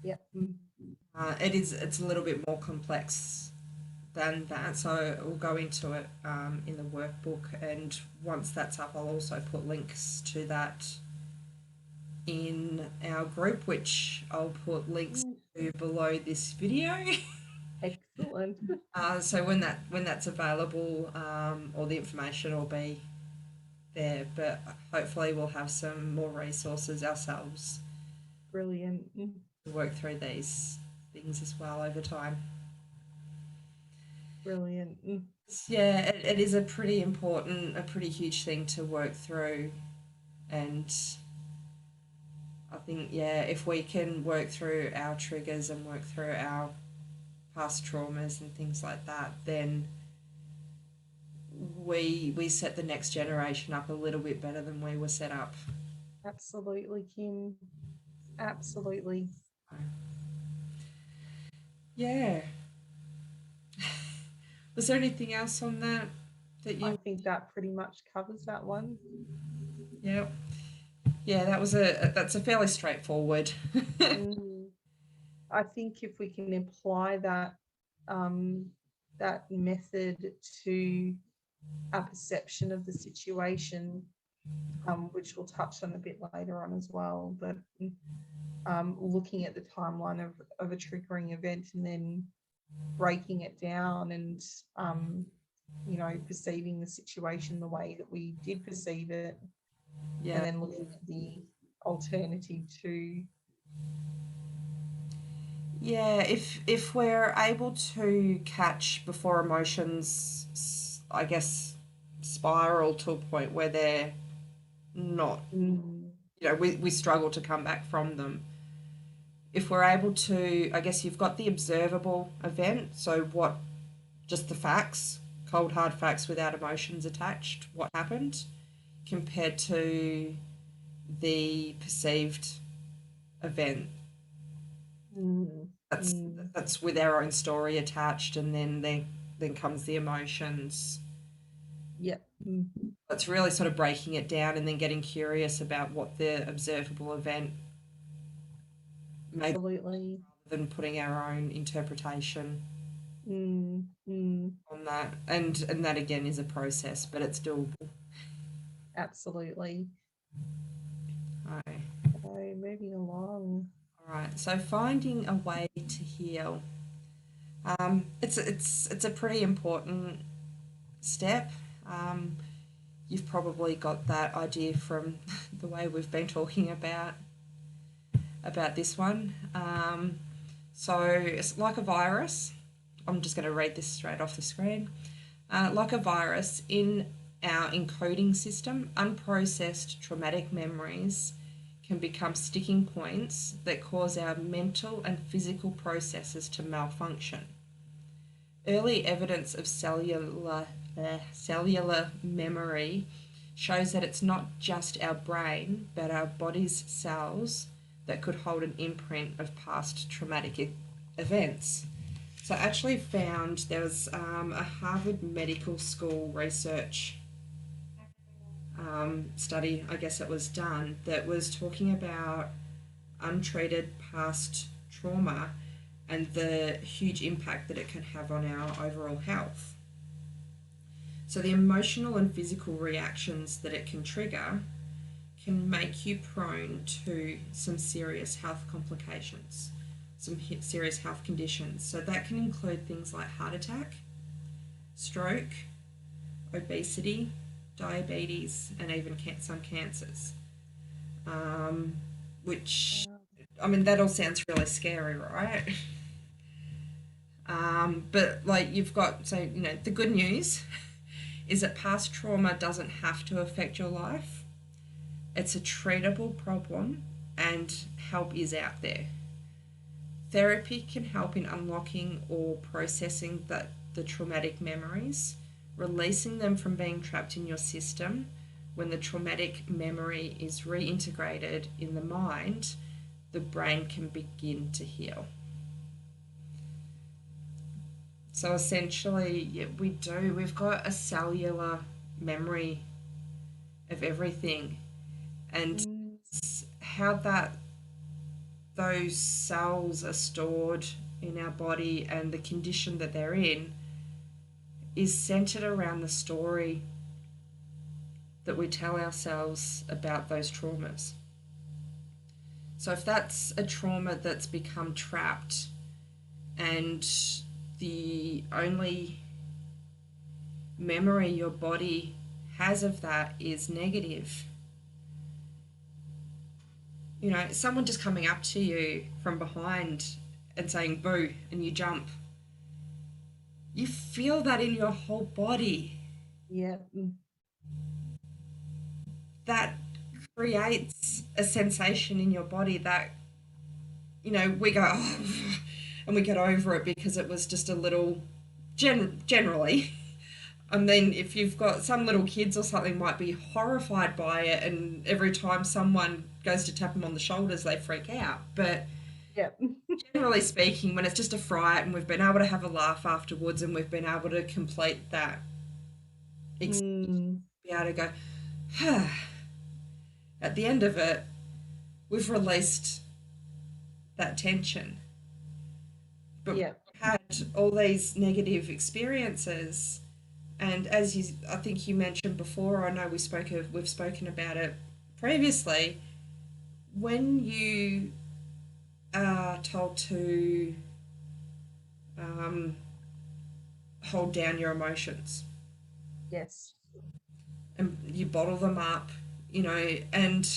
yep. It's a little bit more complex than that, so we'll go into it in the workbook, and once that's up, I'll also put links to that in our group, which I'll put links Mm, to below this video. excellent. So when that's available, all the information will be there. But hopefully, we'll have some more resources ourselves Brilliant. to work through these things as well over time. Brilliant. Yeah, it is a pretty important, a pretty huge thing to work through, and I think, yeah, if we can work through our triggers and work through our past traumas and things like that, then we set the next generation up a little bit better than we were set up. Absolutely, Kim. Absolutely. Yeah. Was there anything else on that I you? think that pretty much covers that one. Yeah. Yeah, that's a fairly straightforward. Mm. I think if we can apply um, that method to our perception of the situation, which we'll touch on a bit later on as well, but looking at the timeline of a triggering event and then breaking it down and perceiving the situation the way that we did perceive it, and Yeah. then looking at the alternative to. Yeah, if we're able to catch before emotions, I guess, spiral to a point where they're not, Mm, we struggle to come back from them. If we're able to, I guess you've got the observable event, so what, just the facts, cold hard facts without emotions attached, what happened, compared to the perceived event. mm, That's mm, that's with our own story attached, and then comes the emotions. yeah, mm, It's really sort of breaking it down and then getting curious about what the observable event made, absolutely. rather than putting our own interpretation Mm, mm, on that. And that again is a process, but it's doable. absolutely. Okay. So moving along. All right. So finding a way to heal. It's a pretty important step. Um, you've probably got that idea from the way we've been talking about this one. So it's like a virus. I'm just going to read this straight off the screen. Like a virus, in our encoding system, unprocessed traumatic memories can become sticking points that cause our mental and physical processes to malfunction. Early evidence of cellular memory shows that it's not just our brain, but our body's cells that could hold an imprint of past traumatic events. So I actually found there was a Harvard Medical School research study, I guess it was done, that was talking about untreated past trauma and the huge impact that it can have on our overall health. So, the emotional and physical reactions that it can trigger can make you prone to some serious health complications, some serious health conditions. So, that can include things like heart attack, stroke, obesity, diabetes, and even some cancers. Which, I mean, that all sounds really scary, right? But like you've got, so you know, the good news is that past trauma doesn't have to affect your life. It's a treatable problem, and help is out there. Therapy can help in unlocking or processing the traumatic memories, releasing them from being trapped in your system. When the traumatic memory is reintegrated in the mind, the brain can begin to heal. So essentially, yeah, we've got a cellular memory of everything, and Mm, how those cells are stored in our body and the condition that they're in is centered around the story that we tell ourselves about those traumas. So if that's a trauma that's become trapped and the only memory your body has of that is negative, you know, someone just coming up to you from behind and saying boo and you jump, you feel that in your whole body. yeah. That creates a sensation in your body that, you know, we go, oh, and we get over it because it was just a little, generally. And then if you've got some little kids or something might be horrified by it, and every time someone goes to tap them on the shoulders, they freak out. But Yeah. generally speaking, when it's just a fright and we've been able to have a laugh afterwards and we've been able to complete that, be Mm, able to go, at the end of it, we've released that tension. But yeah. we've had all these negative experiences, and as you, I think you mentioned before, I know we've spoken about it previously. When you are told to um, hold down your emotions Yes. and you bottle them up, you know, and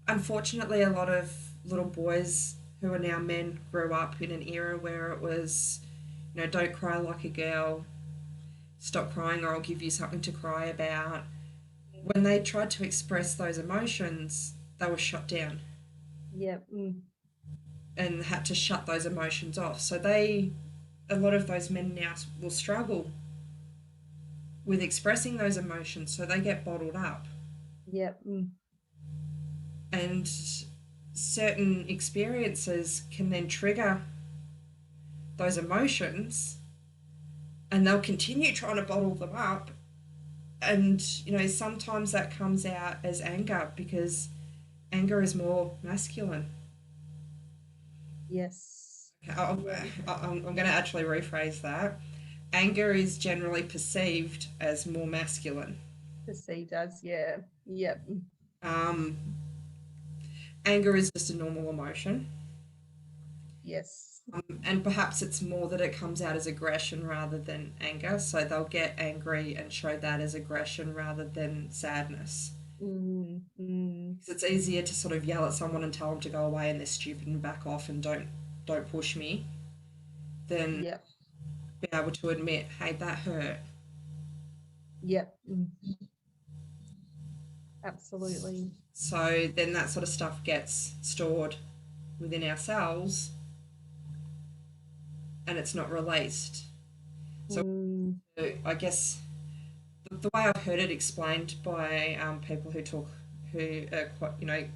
unfortunately, a lot of little boys who are now men grew up in an era where it was, you know, don't cry like a girl, stop crying or I'll give you something to cry about. When they tried to express those emotions, they were shut down Yeah. and had to shut those emotions off. So a lot of those men now will struggle with expressing those emotions, so they get bottled up. Yeah. And certain experiences can then trigger those emotions, and they'll continue trying to bottle them up. And, you know, sometimes that comes out as anger because anger is more masculine. Yes. Okay, Yeah. I'm going to actually rephrase that. Anger is generally perceived as more masculine. The C does. Yeah. Yep. Um, Anger is just a normal emotion. Yes. And perhaps it's more that it comes out as aggression rather than anger. So they'll get angry and show that as aggression rather than sadness. Mm, mm, Because it's easier to sort of yell at someone and tell them to go away and they're stupid and back off and don't push me than yep, be able to admit, hey, that hurt. yep, absolutely. So then that sort of stuff gets stored within ourselves and it's not released. So Mm, I guess the way I've heard it explained by people who are quite,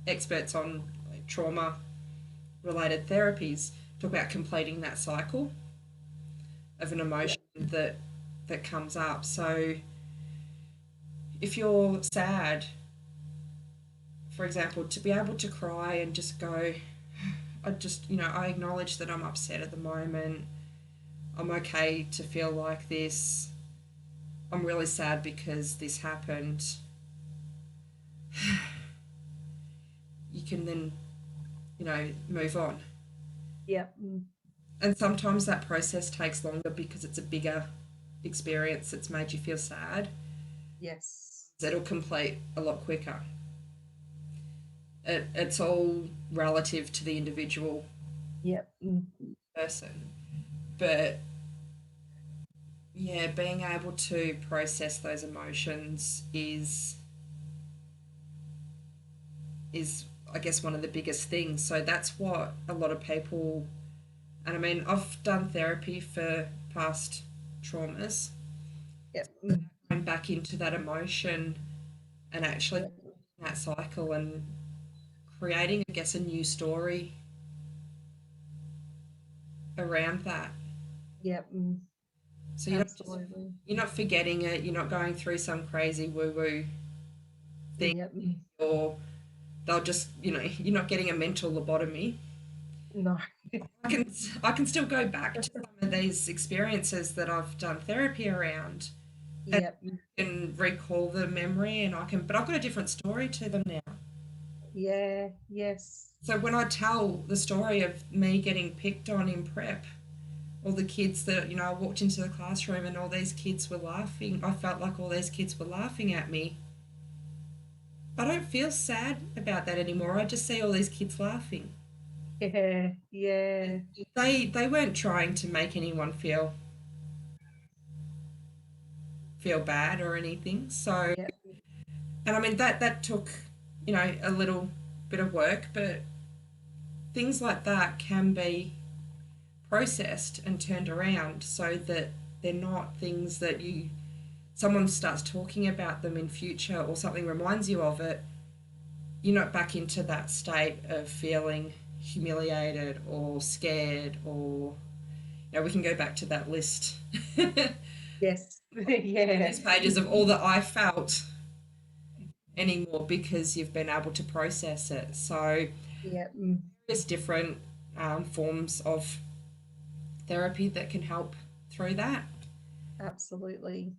experts on like, trauma related therapies, talk about completing that cycle of an yep, emotion that comes up. So if you're sad, for example, to be able to cry and just go, I acknowledge that I'm upset at the moment. I'm okay to feel like this. I'm really sad because this happened. You can then, move on. yep, And sometimes that process takes longer because it's a bigger experience that's made you feel sad. yes, It'll complete a lot quicker. It's all relative to the individual yep, person. But yeah, being able to process those emotions is I guess one of the biggest things. So that's what a lot of people, and I mean I've done therapy for past traumas, yep, going back into that emotion and actually yep, that cycle and creating I guess a new story around that. yep, So absolutely. you're not forgetting it, you're not going through some crazy woo woo thing Yep, or they'll just you're not getting a mental lobotomy. no, I can I can still go back to some of these experiences that I've done therapy around and yep, can recall the memory and but I've got a different story to them now. yeah, yes, So when I tell the story of me getting picked on in prep, all the kids that, I walked into the classroom and all these kids were laughing, I felt like all these kids were laughing at me. I don't feel sad about that anymore. I just see all these kids laughing. yeah, yeah, They weren't trying to make anyone feel bad or anything. So, yep, and I mean that took, a little bit of work, but things like that can be processed and turned around so that they're not things that someone starts talking about them in future or something reminds you of it, you're not back into that state of feeling humiliated or scared or we can go back to that list yes, yeah, these pages of all that I felt anymore because you've been able to process it. So yep, there's different forms of therapy that can help through that. absolutely.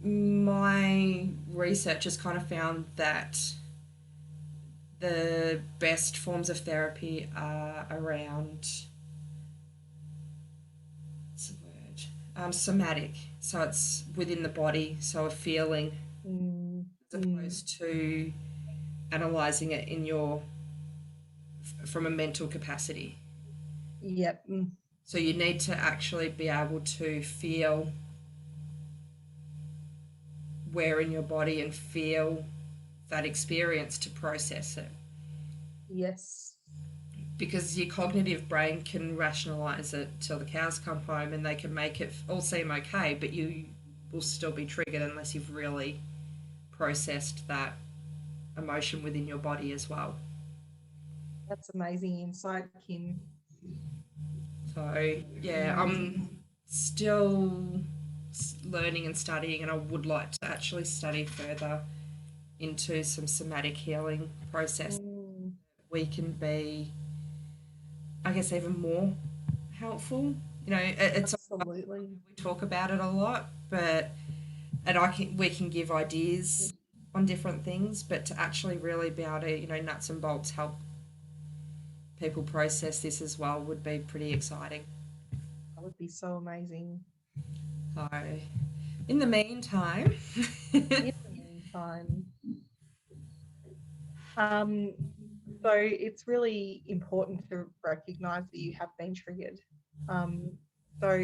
My research has kind of found that the best forms of therapy are around what's the word? Somatic. So it's within the body, so a feeling Mm, as mm, opposed to analysing it from a mental capacity. yep, So you need to actually be able to feel where in your body and feel that experience to process it. yes, Because your cognitive brain can rationalize it till the cows come home and they can make it all seem okay, but you will still be triggered unless you've really processed that emotion within your body as well. that's amazing insight, Kim. So, yeah, Amazing. I'm still learning and studying, and I would like to actually study further into some somatic healing process. Mm, We can be, I guess, even more helpful. It's absolutely. we talk about it a lot, but we can give ideas on different things, but to actually really be able to nuts and bolts help people process this as well would be pretty exciting. That would be so amazing. So, in the meantime, In the meantime, um, so it's really important to recognize that you have been triggered. Um, so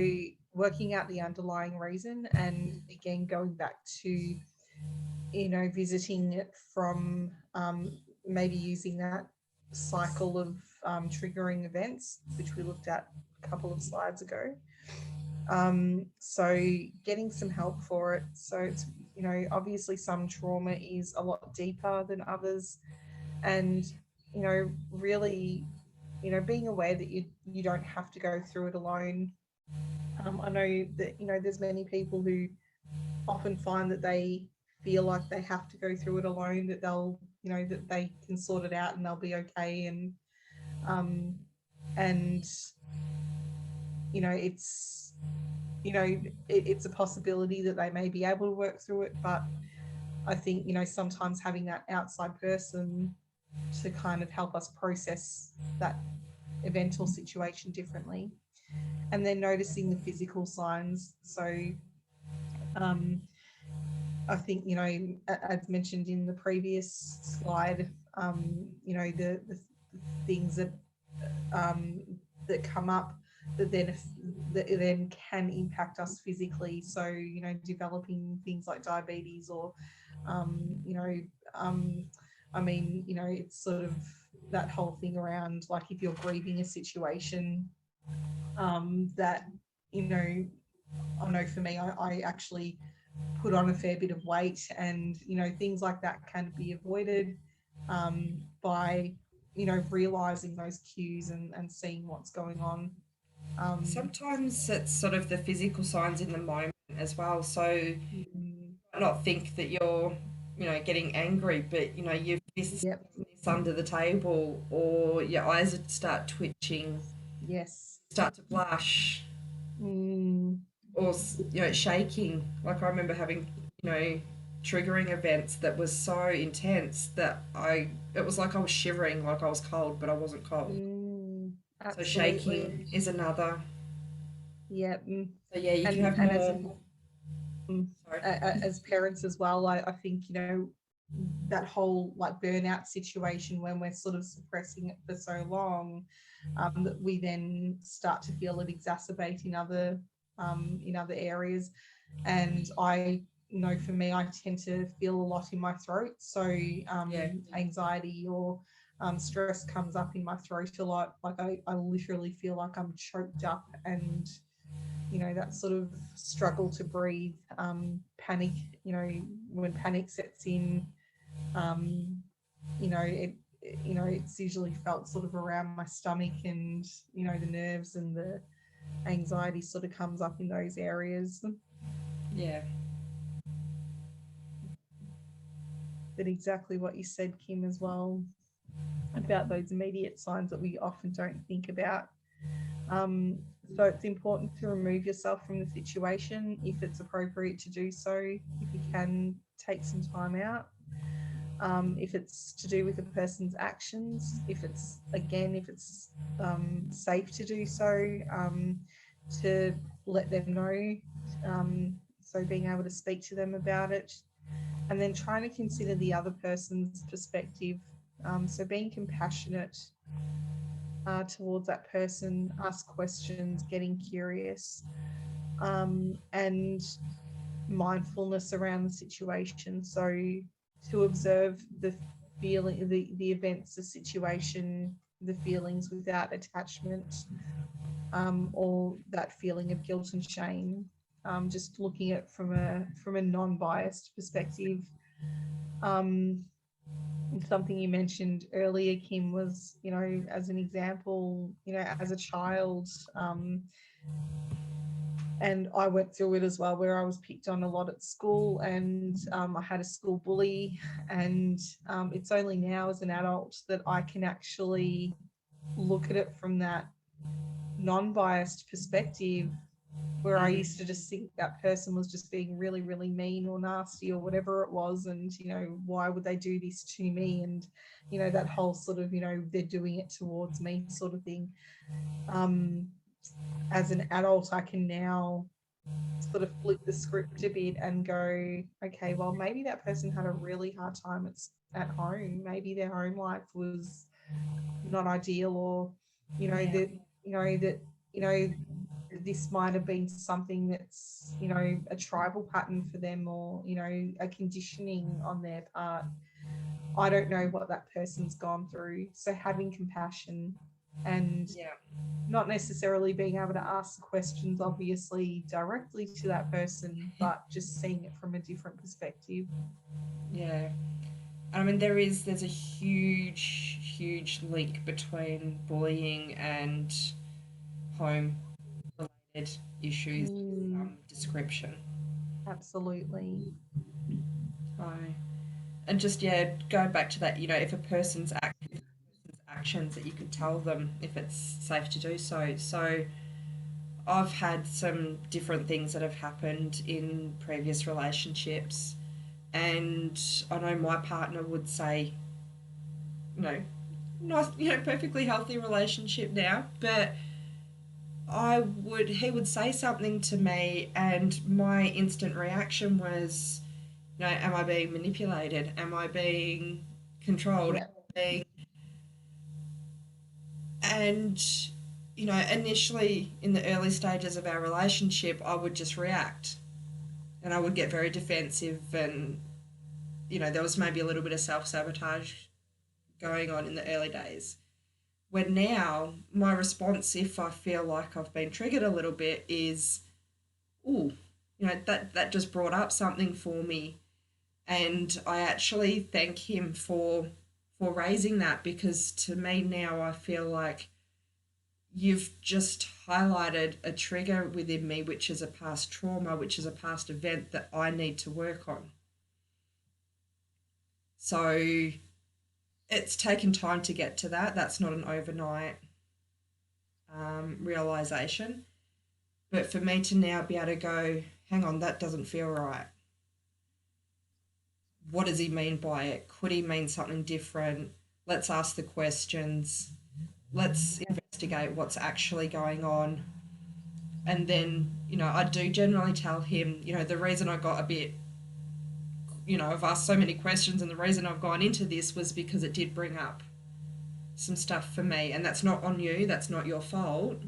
working out the underlying reason, and again going back to visiting it from maybe using that cycle of triggering events, which we looked at a couple of slides ago. So getting some help for it. So it's, obviously some trauma is a lot deeper than others. And, really, being aware that you don't have to go through it alone. I know that, there's many people who often find that they feel like they have to go through it alone, that they'll, that they can sort it out and they'll be okay. Um, and, it's, it's a possibility that they may be able to work through it, but I think, sometimes having that outside person to kind of help us process that event or situation differently. And then noticing the physical signs. So I think, as mentioned in the previous slide, the things um, that come up that then can impact us physically. So, developing things like diabetes or, you know, it's sort of that whole thing around, like, if you're grieving a situation, that, I know for me, I actually put on a fair bit of weight, and, things like that can be avoided by, realizing those cues and seeing what's going on. sometimes it's sort of the physical signs in the moment as well. So you Mm, might not think that you're, getting angry, but your fists yep. under the table, or your eyes would start twitching, Yes. start to blush, Mm, or shaking. Like I remember having, triggering events that was so intense that it was like I was shivering, like I was cold, but I wasn't cold. So absolutely. shaking is another. Yeah. So yeah, you can And have as more. mm, Sorry. as parents as well, I think, that whole, like, burnout situation, when we're sort of suppressing it for so long, that we then start to feel it exacerbate in other areas. And I know for me, I tend to feel a lot in my throat. So Yeah. anxiety or stress comes up in my throat a lot. Like, I literally feel like I'm choked up, and, that sort of struggle to breathe, panic, when panic sets in, um, it's usually felt sort of around my stomach, and, the nerves and the anxiety sort of comes up in those areas. Yeah. But exactly what you said, Kim, as well, about those immediate signs that we often don't think about. Um, so it's important to remove yourself from the situation if it's appropriate to do so. If you can, take some time out. If it's to do with a person's actions, if it's, again, if it's safe to do so, to let them know. So being able to speak to them about it, and then trying to consider the other person's perspective. So being compassionate towards that person, ask questions, getting curious, and mindfulness around the situation. So to observe the feeling, the events, the situation, the feelings without attachment, or that feeling of guilt and shame. Just looking at it from a non-biased perspective. Um, Something you mentioned earlier, Kim, was, as an example, as a child, and I went through it as well, where I was picked on a lot at school, and I had a school bully, and it's only now as an adult that I can actually look at it from that non-biased perspective, where I Mm, used to just think that person was just being really, really mean or nasty or whatever it was. And, why would they do this to me? And, that whole sort of, they're doing it towards me sort of thing. Um, as an adult, I can now sort of flip the script a bit and go, okay, well, maybe that person had a really hard time at home. Maybe their home life was not ideal, or, yeah, that, you know, this might have been something that's, a tribal pattern for them, or, a conditioning on their part. I don't know what that person's gone through. So having compassion and yeah, not necessarily being able to ask the questions, obviously, directly to that person, but just seeing it from a different perspective. yeah. I mean, there's a huge link between bullying and home related issues of Mm, some description. absolutely. So, and just yeah, going back to that, if a person's actions that you could tell them if it's safe to do so. So I've had some different things that have happened in previous relationships, and I know my partner would say, you know, not perfectly healthy relationship now, but he would say something to me, and my instant reaction was, am I being manipulated? Am I being controlled? Am Yeah. I being, and initially in the early stages of our relationship, I would just react, and I would get very defensive, and there was maybe a little bit of self sabotage going on in the early days. When now my response, if I feel like I've been triggered a little bit, is, "Ooh, that just brought up something for me," and I actually thank him for raising that, because to me now I feel like you've just highlighted a trigger within me, which is a past trauma, which is a past event that I need to work on. So it's taken time to get to that. That's not an overnight realization. But for me to now be able to go, hang on, that doesn't feel right. What does he mean by it? Could he mean something different? Let's ask the questions. Let's investigate what's actually going on. And then, I do generally tell him, the reason I got a bit, I've asked so many questions, and the reason I've gone into this was because it did bring up some stuff for me. And that's not on you, that's not your fault.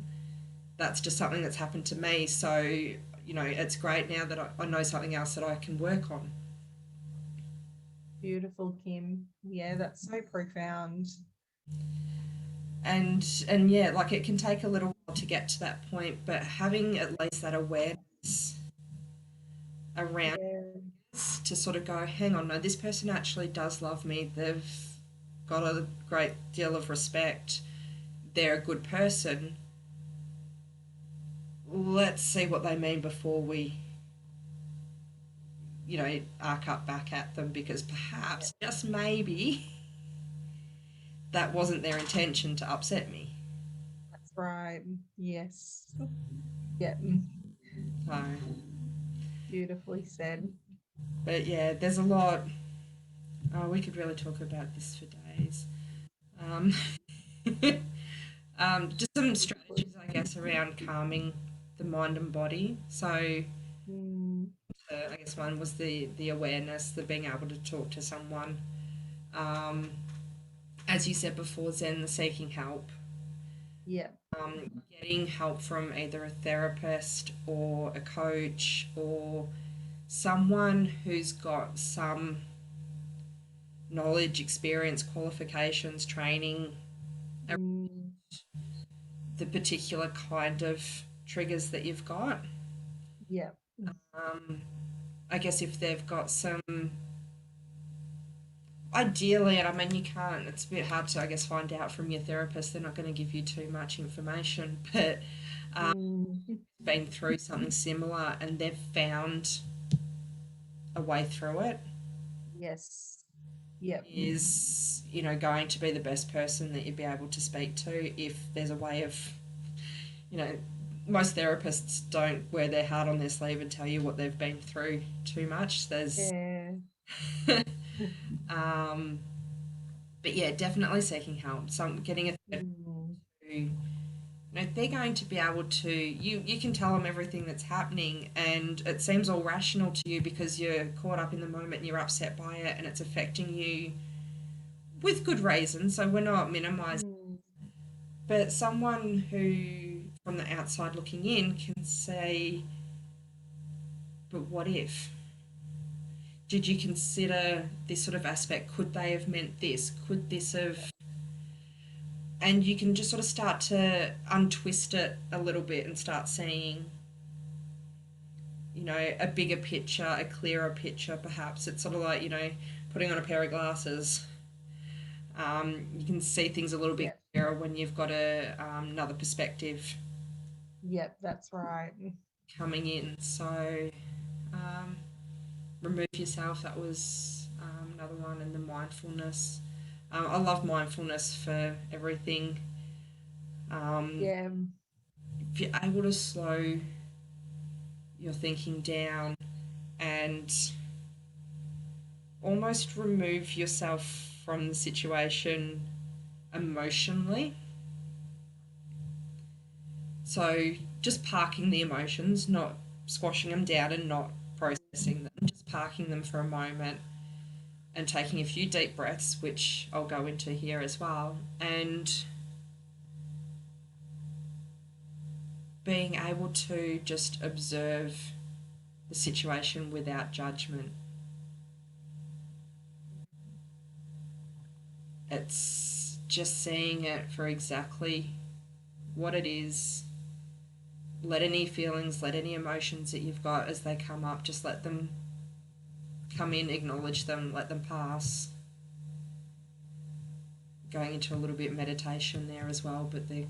That's just something that's happened to me. So, it's great now that I know something else that I can work on. Beautiful, Kim. Yeah, that's so profound. And yeah, like it can take a little while to get to that point, but having at least that awareness around Yeah. this to sort of go, hang on, no, this person actually does love me. They've got a great deal of respect. They're a good person. Let's see what they mean before we, arc up back at them, because Yeah. perhaps, just maybe, that wasn't their intention to upset me. That's right. Yes. Yeah. So, Beautifully said. but yeah, there's a lot. Oh, we could really talk about this for days. Um, just some Beautifully. strategies, I guess, around calming the mind and body. So, Mm, I guess one was the awareness, the being able to talk to someone. Um, as you said before, Zen, the seeking help. yeah. Getting help from either a therapist or a coach, or someone who's got some knowledge, experience, qualifications, training, Mm, the particular kind of triggers that you've got. yeah. Um, I guess if they've got some, ideally, and I mean, you can't, it's a bit hard to, I guess, find out from your therapist. They're not going to give you too much information, but Mm, been through something similar and they've found a way through it, yes. Yep. is, going to be the best person that you'd be able to speak to if there's a way of, you know, most therapists don't wear their heart on their sleeve and tell you what they've been through too much. There's, Yeah. um, but yeah, definitely seeking help. Some getting a therapist Mm. who, you know, they're going to be able to. You can tell them everything that's happening, and it seems all rational to you because you're caught up in the moment and you're upset by it, and it's affecting you with good reason. So we're not minimising. Mm. But someone who, from the outside looking in, can say, "But what if? Did you consider this sort of aspect? Could they have meant this? Could this have?" And you can just sort of start to untwist it a little bit and start seeing, you know, a bigger picture, a clearer picture, perhaps. It's sort of like, you know, putting on a pair of glasses. You can see things a little bit Yep. clearer when you've got another perspective Yep. That's right. coming in. So, um, remove yourself, that was another one, and the mindfulness. I love mindfulness for everything. Um, Yeah. if you're able to slow your thinking down and almost remove yourself from the situation emotionally. So just parking the emotions, not squashing them down and not processing them, just parking them for a moment and taking a few deep breaths, which I'll go into here as well, and being able to just observe the situation without judgment. It's just seeing it for exactly what it is. Let any feelings, let any emotions that you've got as they come up, just let them come in, acknowledge them, let them pass. Going into a little bit meditation there as well, but they're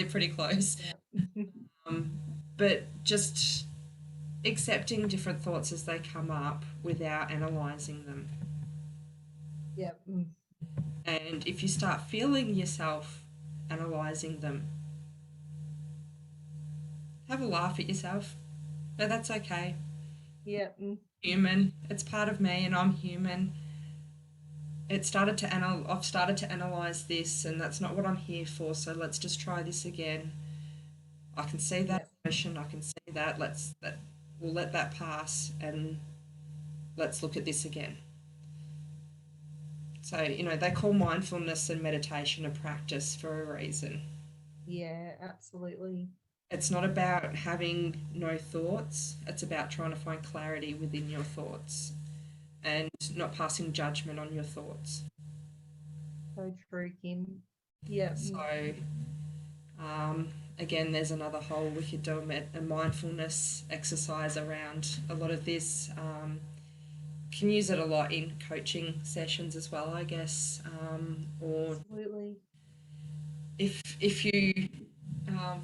pretty close. Yep. Um, but just accepting different thoughts as they come up without analysing them. Yep. And if you start feeling yourself analysing them, have a laugh at yourself. But that's okay. Yep. Human. It's part of me, and I'm human. I've started to analyse this, and that's not what I'm here for. So let's just try this again. I can see that Yep. emotion. I can see that. We'll let that pass, and let's look at this again. So, you know, they call mindfulness and meditation a practice for a reason. Yeah. Absolutely. It's not about having no thoughts, it's about trying to find clarity within your thoughts and not passing judgment on your thoughts. So true, Kim. Yep. So, um, again, there's another whole, we could do a mindfulness exercise around a lot of this. Can use it a lot in coaching sessions as well, I guess. Or Absolutely. if you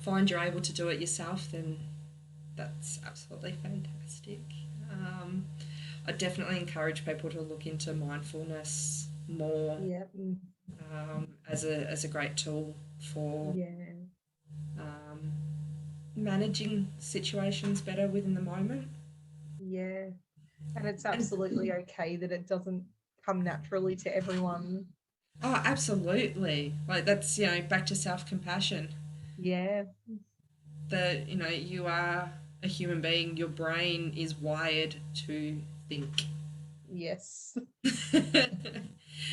find you're able to do it yourself, then that's absolutely fantastic. Um, I definitely encourage people to look into mindfulness more Yep. as a great tool for Yeah. um, managing situations better within the moment. Yeah. And it's And absolutely okay that it doesn't come naturally to everyone. oh, absolutely, like that's, you know, back to self compassion. Yeah. That, you know, you are a human being. Your brain is wired to think. Yes.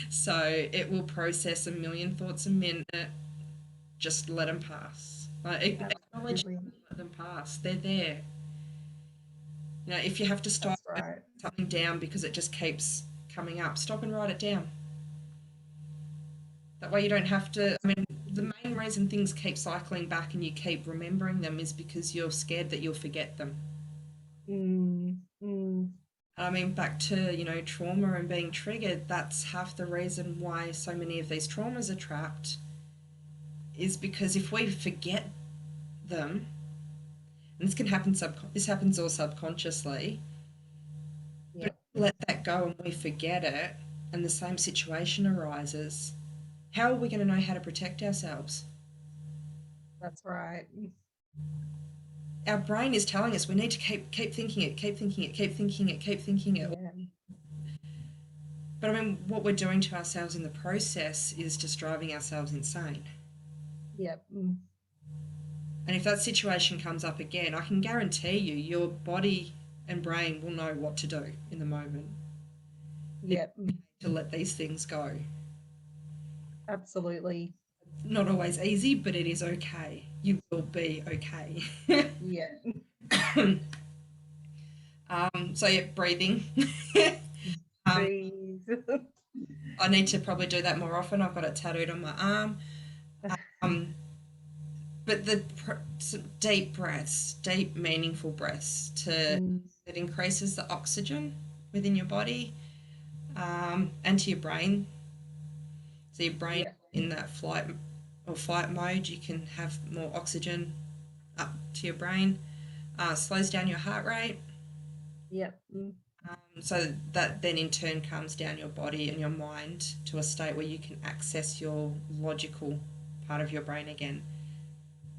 So it will process a million thoughts a minute. Just let them pass. Like, acknowledge Absolutely. them, let them pass. They're there. You know, if you have to stop That's and right. write something down because it just keeps coming up, stop and write it down. That way you don't have to. I mean, the main reason things keep cycling back and you keep remembering them is because you're scared that you'll forget them. Mm, mm, I mean, back to, you know, trauma and being triggered, that's half the reason why so many of these traumas are trapped, is because if we forget them, and this happens all subconsciously, but if yep. we let that go and we forget it, and the same situation arises, how are we going to know how to protect ourselves? That's right. Our brain is telling us we need to keep thinking it, keep thinking it, keep thinking it, keep thinking it. Yeah. But I mean, what we're doing to ourselves in the process is just driving ourselves insane. Yep. And if that situation comes up again, I can guarantee you, your body and brain will know what to do in the moment. It's Yep. okay to let these things go. Absolutely. Not always easy, but it is okay. You will be okay. Yeah. So yeah, breathing. um, Breathe. I need to probably do that more often. I've got it tattooed on my arm. Um, but deep breaths, deep meaningful breaths, to Mm, it increases the oxygen within your body, and to your brain. So your brain yeah. in that flight mode, you can have more oxygen up to your brain. Slows down your heart rate. Yep. So that then in turn calms down your body and your mind to a state where you can access your logical part of your brain again.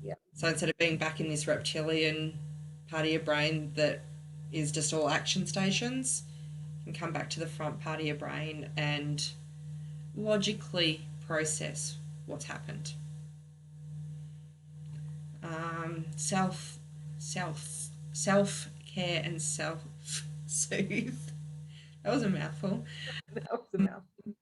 Yep. So instead of being back in this reptilian part of your brain that is just all action stations, you can come back to the front part of your brain and logically process what's happened. Self, self care and self soothe. That was a mouthful. That was a mouth. You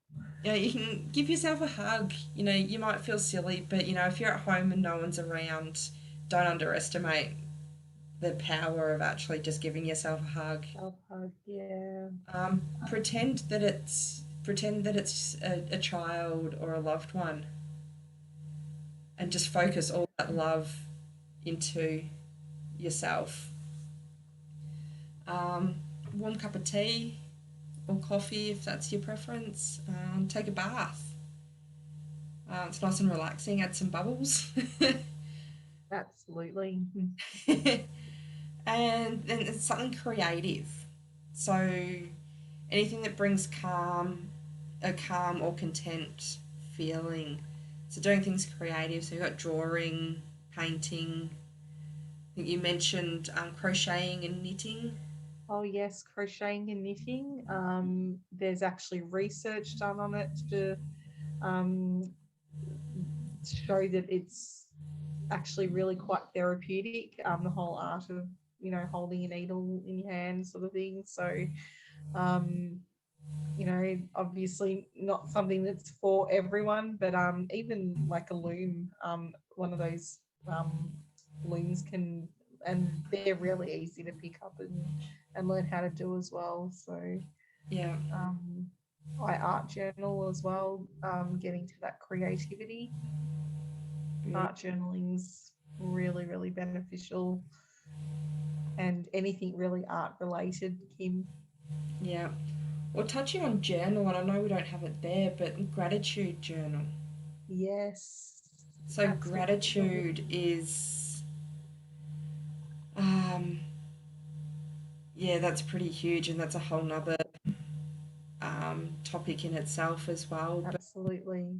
know, you can give yourself a hug. You know, you might feel silly, but you know, if you're at home and no one's around, don't underestimate the power of actually just giving yourself a hug. Self hug. Yeah. Pretend that it's a child or a loved one, and just focus all that love into yourself. Um, Warm cup of tea or coffee if that's your preference. Take a bath. It's nice and relaxing. Add some bubbles. Absolutely. And then it's something creative. So anything that brings a calm or content feeling. So doing things creative. So you've got drawing, painting. I think you mentioned crocheting and knitting. Oh yes, crocheting and knitting. There's actually research done on it to um, show that it's actually really quite therapeutic. The whole art of holding a needle in your hand, sort of thing. So um, obviously not something that's for everyone, but even like a loom, one of those um, looms can, and they're really easy to pick up and learn how to do as well. So Yeah. um, I art journal as well, getting to that creativity. Yeah. Art journaling's really, really beneficial, and anything really art related, Kim. Yeah. Well, touching on journal, and I know we don't have it there, but gratitude journal. Yes, So absolutely. gratitude is, um, yeah, that's pretty huge, and that's a whole nother topic in itself as well. But Absolutely.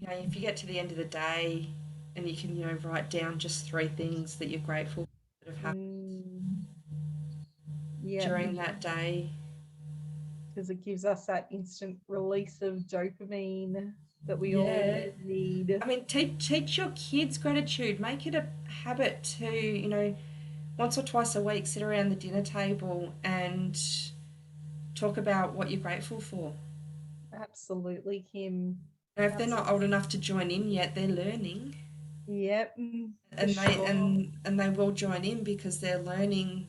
you know, if you get to the end of the day, and you can write down just three things that you're grateful for that have happened Mm, yeah, during that day. because it gives us that instant release of dopamine that we Yeah. all need. I mean, teach your kids gratitude. Make it a habit to, once or twice a week, sit around the dinner table and talk about what you're grateful for. Absolutely, Kim. Now, if they're not Absolutely. old enough to join in yet, they're learning, Yep, for and they sure. and they will join in because they're learning,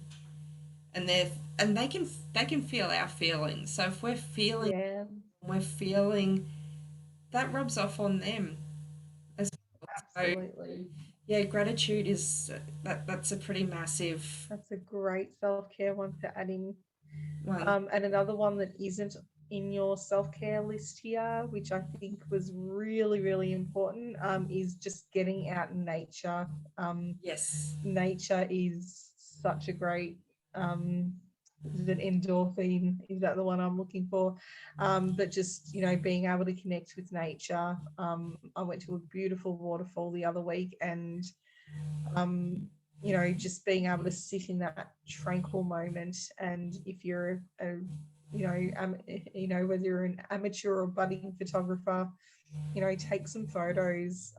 and they can feel our feelings. So if Yeah, we're feeling that rubs off on them as well. So absolutely. yeah, gratitude is that's a pretty massive That's a great self care one to add in. one. And another one that isn't in your self care list here, which I think was really, really important, is just getting out in nature. Yes. Nature is such a great um, is it endorphin? Is that the one I'm looking for? But just, being able to connect with nature. I went to a beautiful waterfall the other week, and um, just being able to sit in that tranquil moment. And if you're whether you're an amateur or budding photographer, take some photos.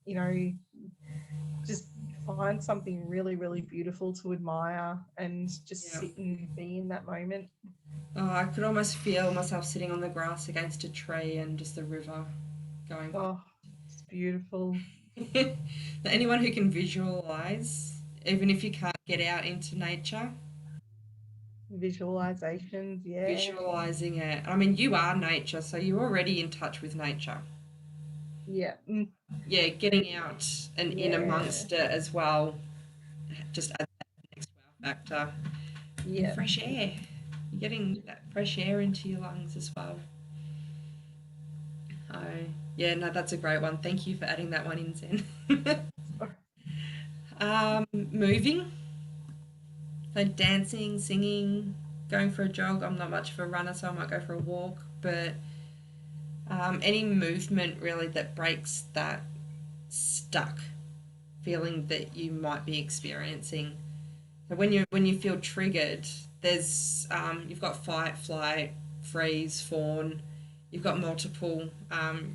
You know, just find something really, really beautiful to admire and just Yeah. sit and be in that moment. Oh, I could almost feel myself sitting on the grass against a tree and just the river going by. Oh, it's beautiful. Anyone who can visualize, even if you can't get out into nature, Visualizations, yeah. visualizing it. I mean, you are nature, so you're already in touch with nature. Yeah. Yeah, getting out and in Yeah. amongst it as well just adds that next wow factor. And Yeah. fresh air. You're getting that fresh air into your lungs as well. Oh, yeah, no, that's a great one. Thank you for adding that one in, Zen. Moving, so dancing, singing, going for a jog. I'm not much of a runner, so I might go for a walk, but any movement really that breaks that stuck feeling that you might be experiencing. So when you feel triggered, there's you've got fight, flight, freeze, fawn. You've got multiple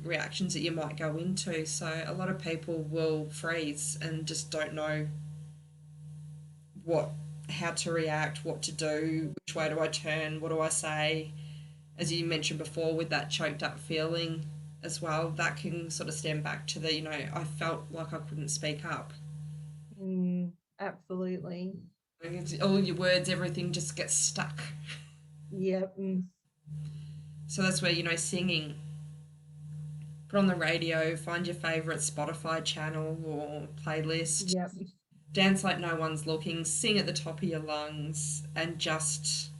reactions that you might go into. So a lot of people will freeze and just don't know what how to react, what to do, which way do I turn, what do I say. As you mentioned before, with that choked up feeling as well, that can sort of stem back to the I felt like I couldn't speak up. Absolutely. All your words, everything just gets stuck. Yeah. So that's where singing. Put on the radio, find your favourite Spotify channel or playlist, Yep. dance like no one's looking, sing at the top of your lungs, and just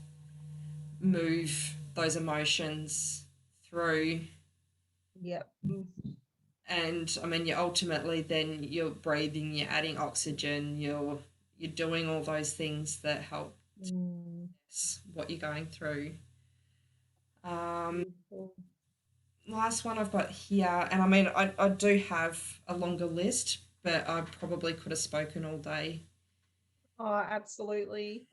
move those emotions through. Yep. And I mean, you ultimately then you're breathing, you're adding oxygen, you're doing all those things that help Mm, what you're going through. Um, beautiful. Last one I've got here, and I mean, I do have a longer list, but I probably could have spoken all day Oh, absolutely.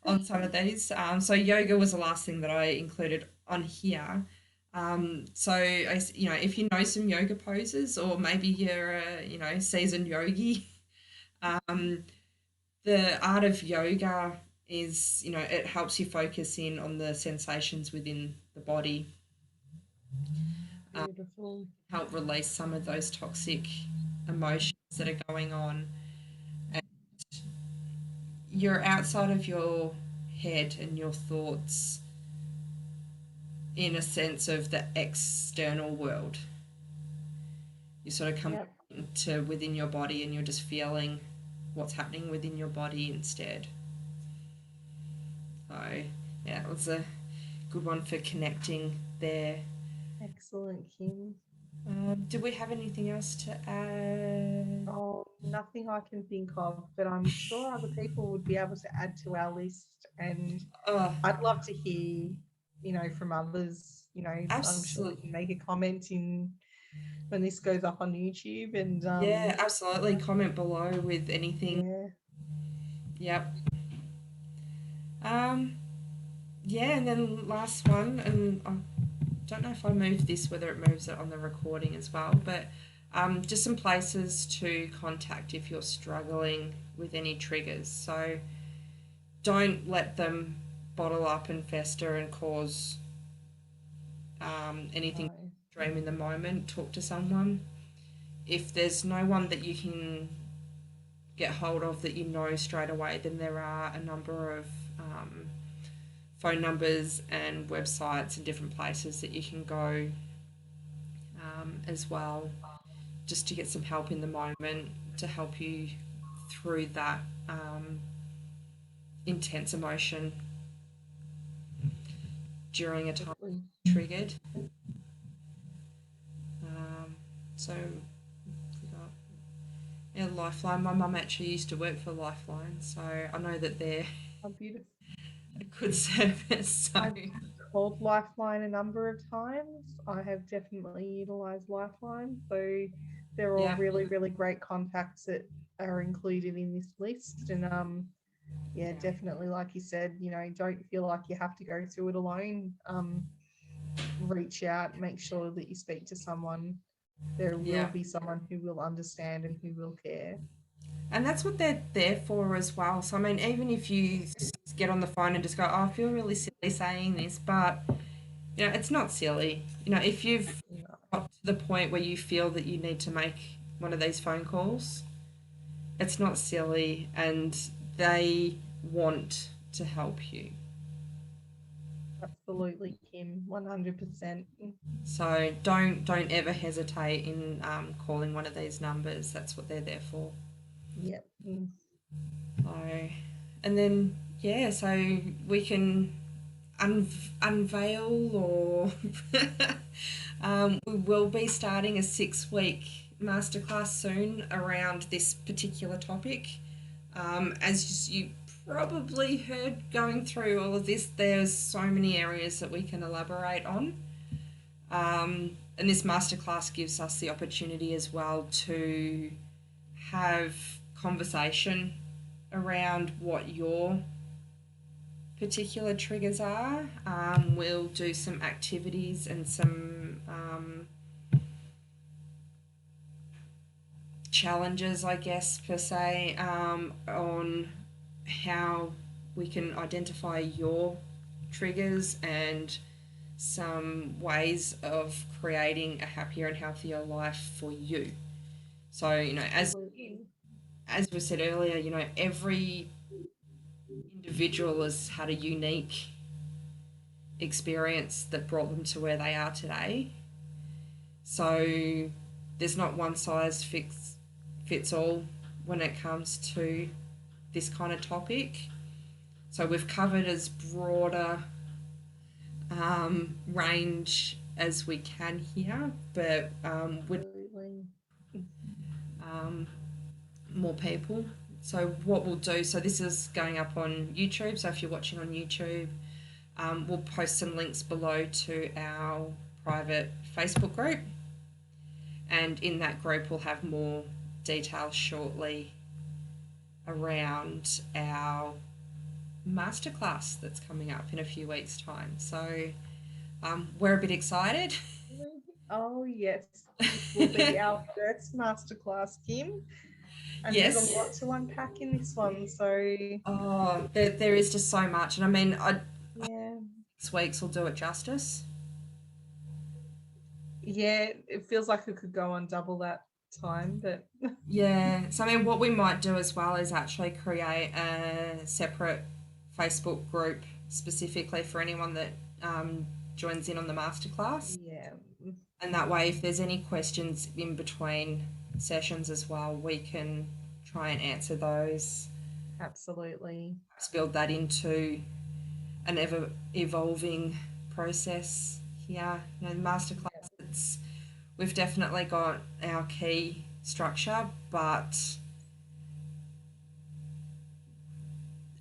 on some of these. So yoga was the last thing that I included on here. If you know some yoga poses, or maybe you're a seasoned yogi, um, the art of yoga is it helps you focus in on the sensations within the body, Beautiful. help release some of those toxic emotions that are going on. And you're outside of your head and your thoughts in a sense of the external world. You sort of come Yep. into within your body and you're just feeling what's happening within your body instead. So, yeah, it was a good one for connecting there. Excellent, Kim. Did we have anything else to add? Oh, nothing I can think of, but I'm sure other people would be able to add to our list. And Oh, I'd love to hear, from others. I'm sure they absolutely. can make a comment in when this goes up on YouTube. And Yeah, absolutely. Comment below with anything. yeah, Yep. Um, yeah, and then last one, and I don't know if I moved this, whether it moves it on the recording as well, but just some places to contact if you're struggling with any triggers. So don't let them bottle up and fester and cause anything no, extreme in the moment. Talk to someone. If there's no one that you can get hold of that you know straight away, then there are a number of phone numbers and websites and different places that you can go as well, just to get some help in the moment to help you through that intense emotion during a time definitely. triggered. Um, so, forgot. Yeah, Lifeline. My mum actually used to work for Lifeline, so I know that they're How beautiful. a good service. So I've called Lifeline a number of times. I have definitely utilized Lifeline. So they're all yeah, really, really great contacts that are included in this list. And yeah, yeah, definitely, like you said, don't feel like you have to go through it alone. Reach out, make sure that you speak to someone. There will yeah. be someone who will understand and who will care. And that's what they're there for as well. So I mean, even if you get on the phone and just go, "Oh, I feel really silly saying this," but it's not silly. If you've No, got to the point where you feel that you need to make one of these phone calls, it's not silly, and they want to help you. absolutely, Kim, 100%. So don't ever hesitate in calling one of these numbers. That's what they're there for. Yeah. So, and then yeah, so we can unveil or we will be starting a 6 week masterclass soon around this particular topic. As you probably heard going through all of this, there's so many areas that we can elaborate on. And this masterclass gives us the opportunity as well to have conversation around what your particular triggers are. We'll do some activities and some challenges, I guess, per se, on how we can identify your triggers and some ways of creating a happier and healthier life for you. So, Absolutely. as we said earlier, every individual has had a unique experience that brought them to where they are today. So there's not one size fits all when it comes to this kind of topic. So we've covered as broader range as we can here, but with Absolutely. um, more people. So what we'll do, so this is going up on YouTube. So if you're watching on YouTube, we'll post some links below to our private Facebook group, and in that group we'll have more details shortly around our masterclass that's coming up in a few weeks' time. So we're a bit excited. Oh, yes. This will be our first masterclass, Kim. And there's a Yes. lot to unpack in this one. So, Oh, there is just so much, and I mean, 6 weeks will do it justice. yeah, it feels like it could go on double that time, but Yeah. So I mean, what we might do as well is actually create a separate Facebook group specifically for anyone that joins in on the masterclass, yeah, and that way, if there's any questions in between sessions as well, we can try and answer those. absolutely. Let's build that into an ever evolving process here. The masterclass, it's, we've definitely got our key structure, but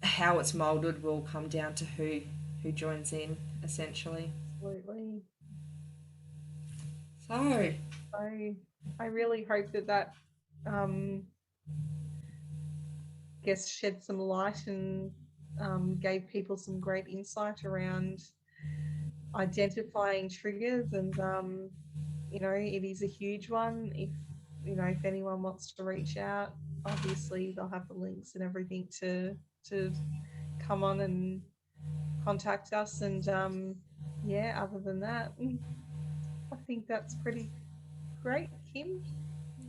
how it's moulded will come down to who joins in, essentially. Absolutely. So, So, I really hope that um, guess shed some light and gave people some great insight around identifying triggers. And it is a huge one. If anyone wants to reach out, obviously they'll have the links and everything to come on and contact us. And yeah, other than that, I think that's pretty great, Kim.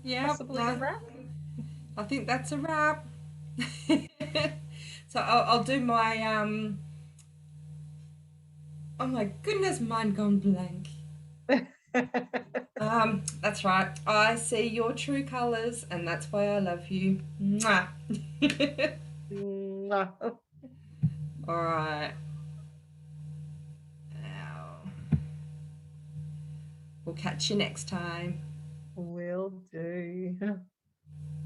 yeah, Possibly a no, wrap. I think that's a wrap. So I'll do my oh my goodness, mind gone blank. That's right. I see your true colours, and that's why I love you. Mwah. All right. Now, we'll catch you next time. Will do.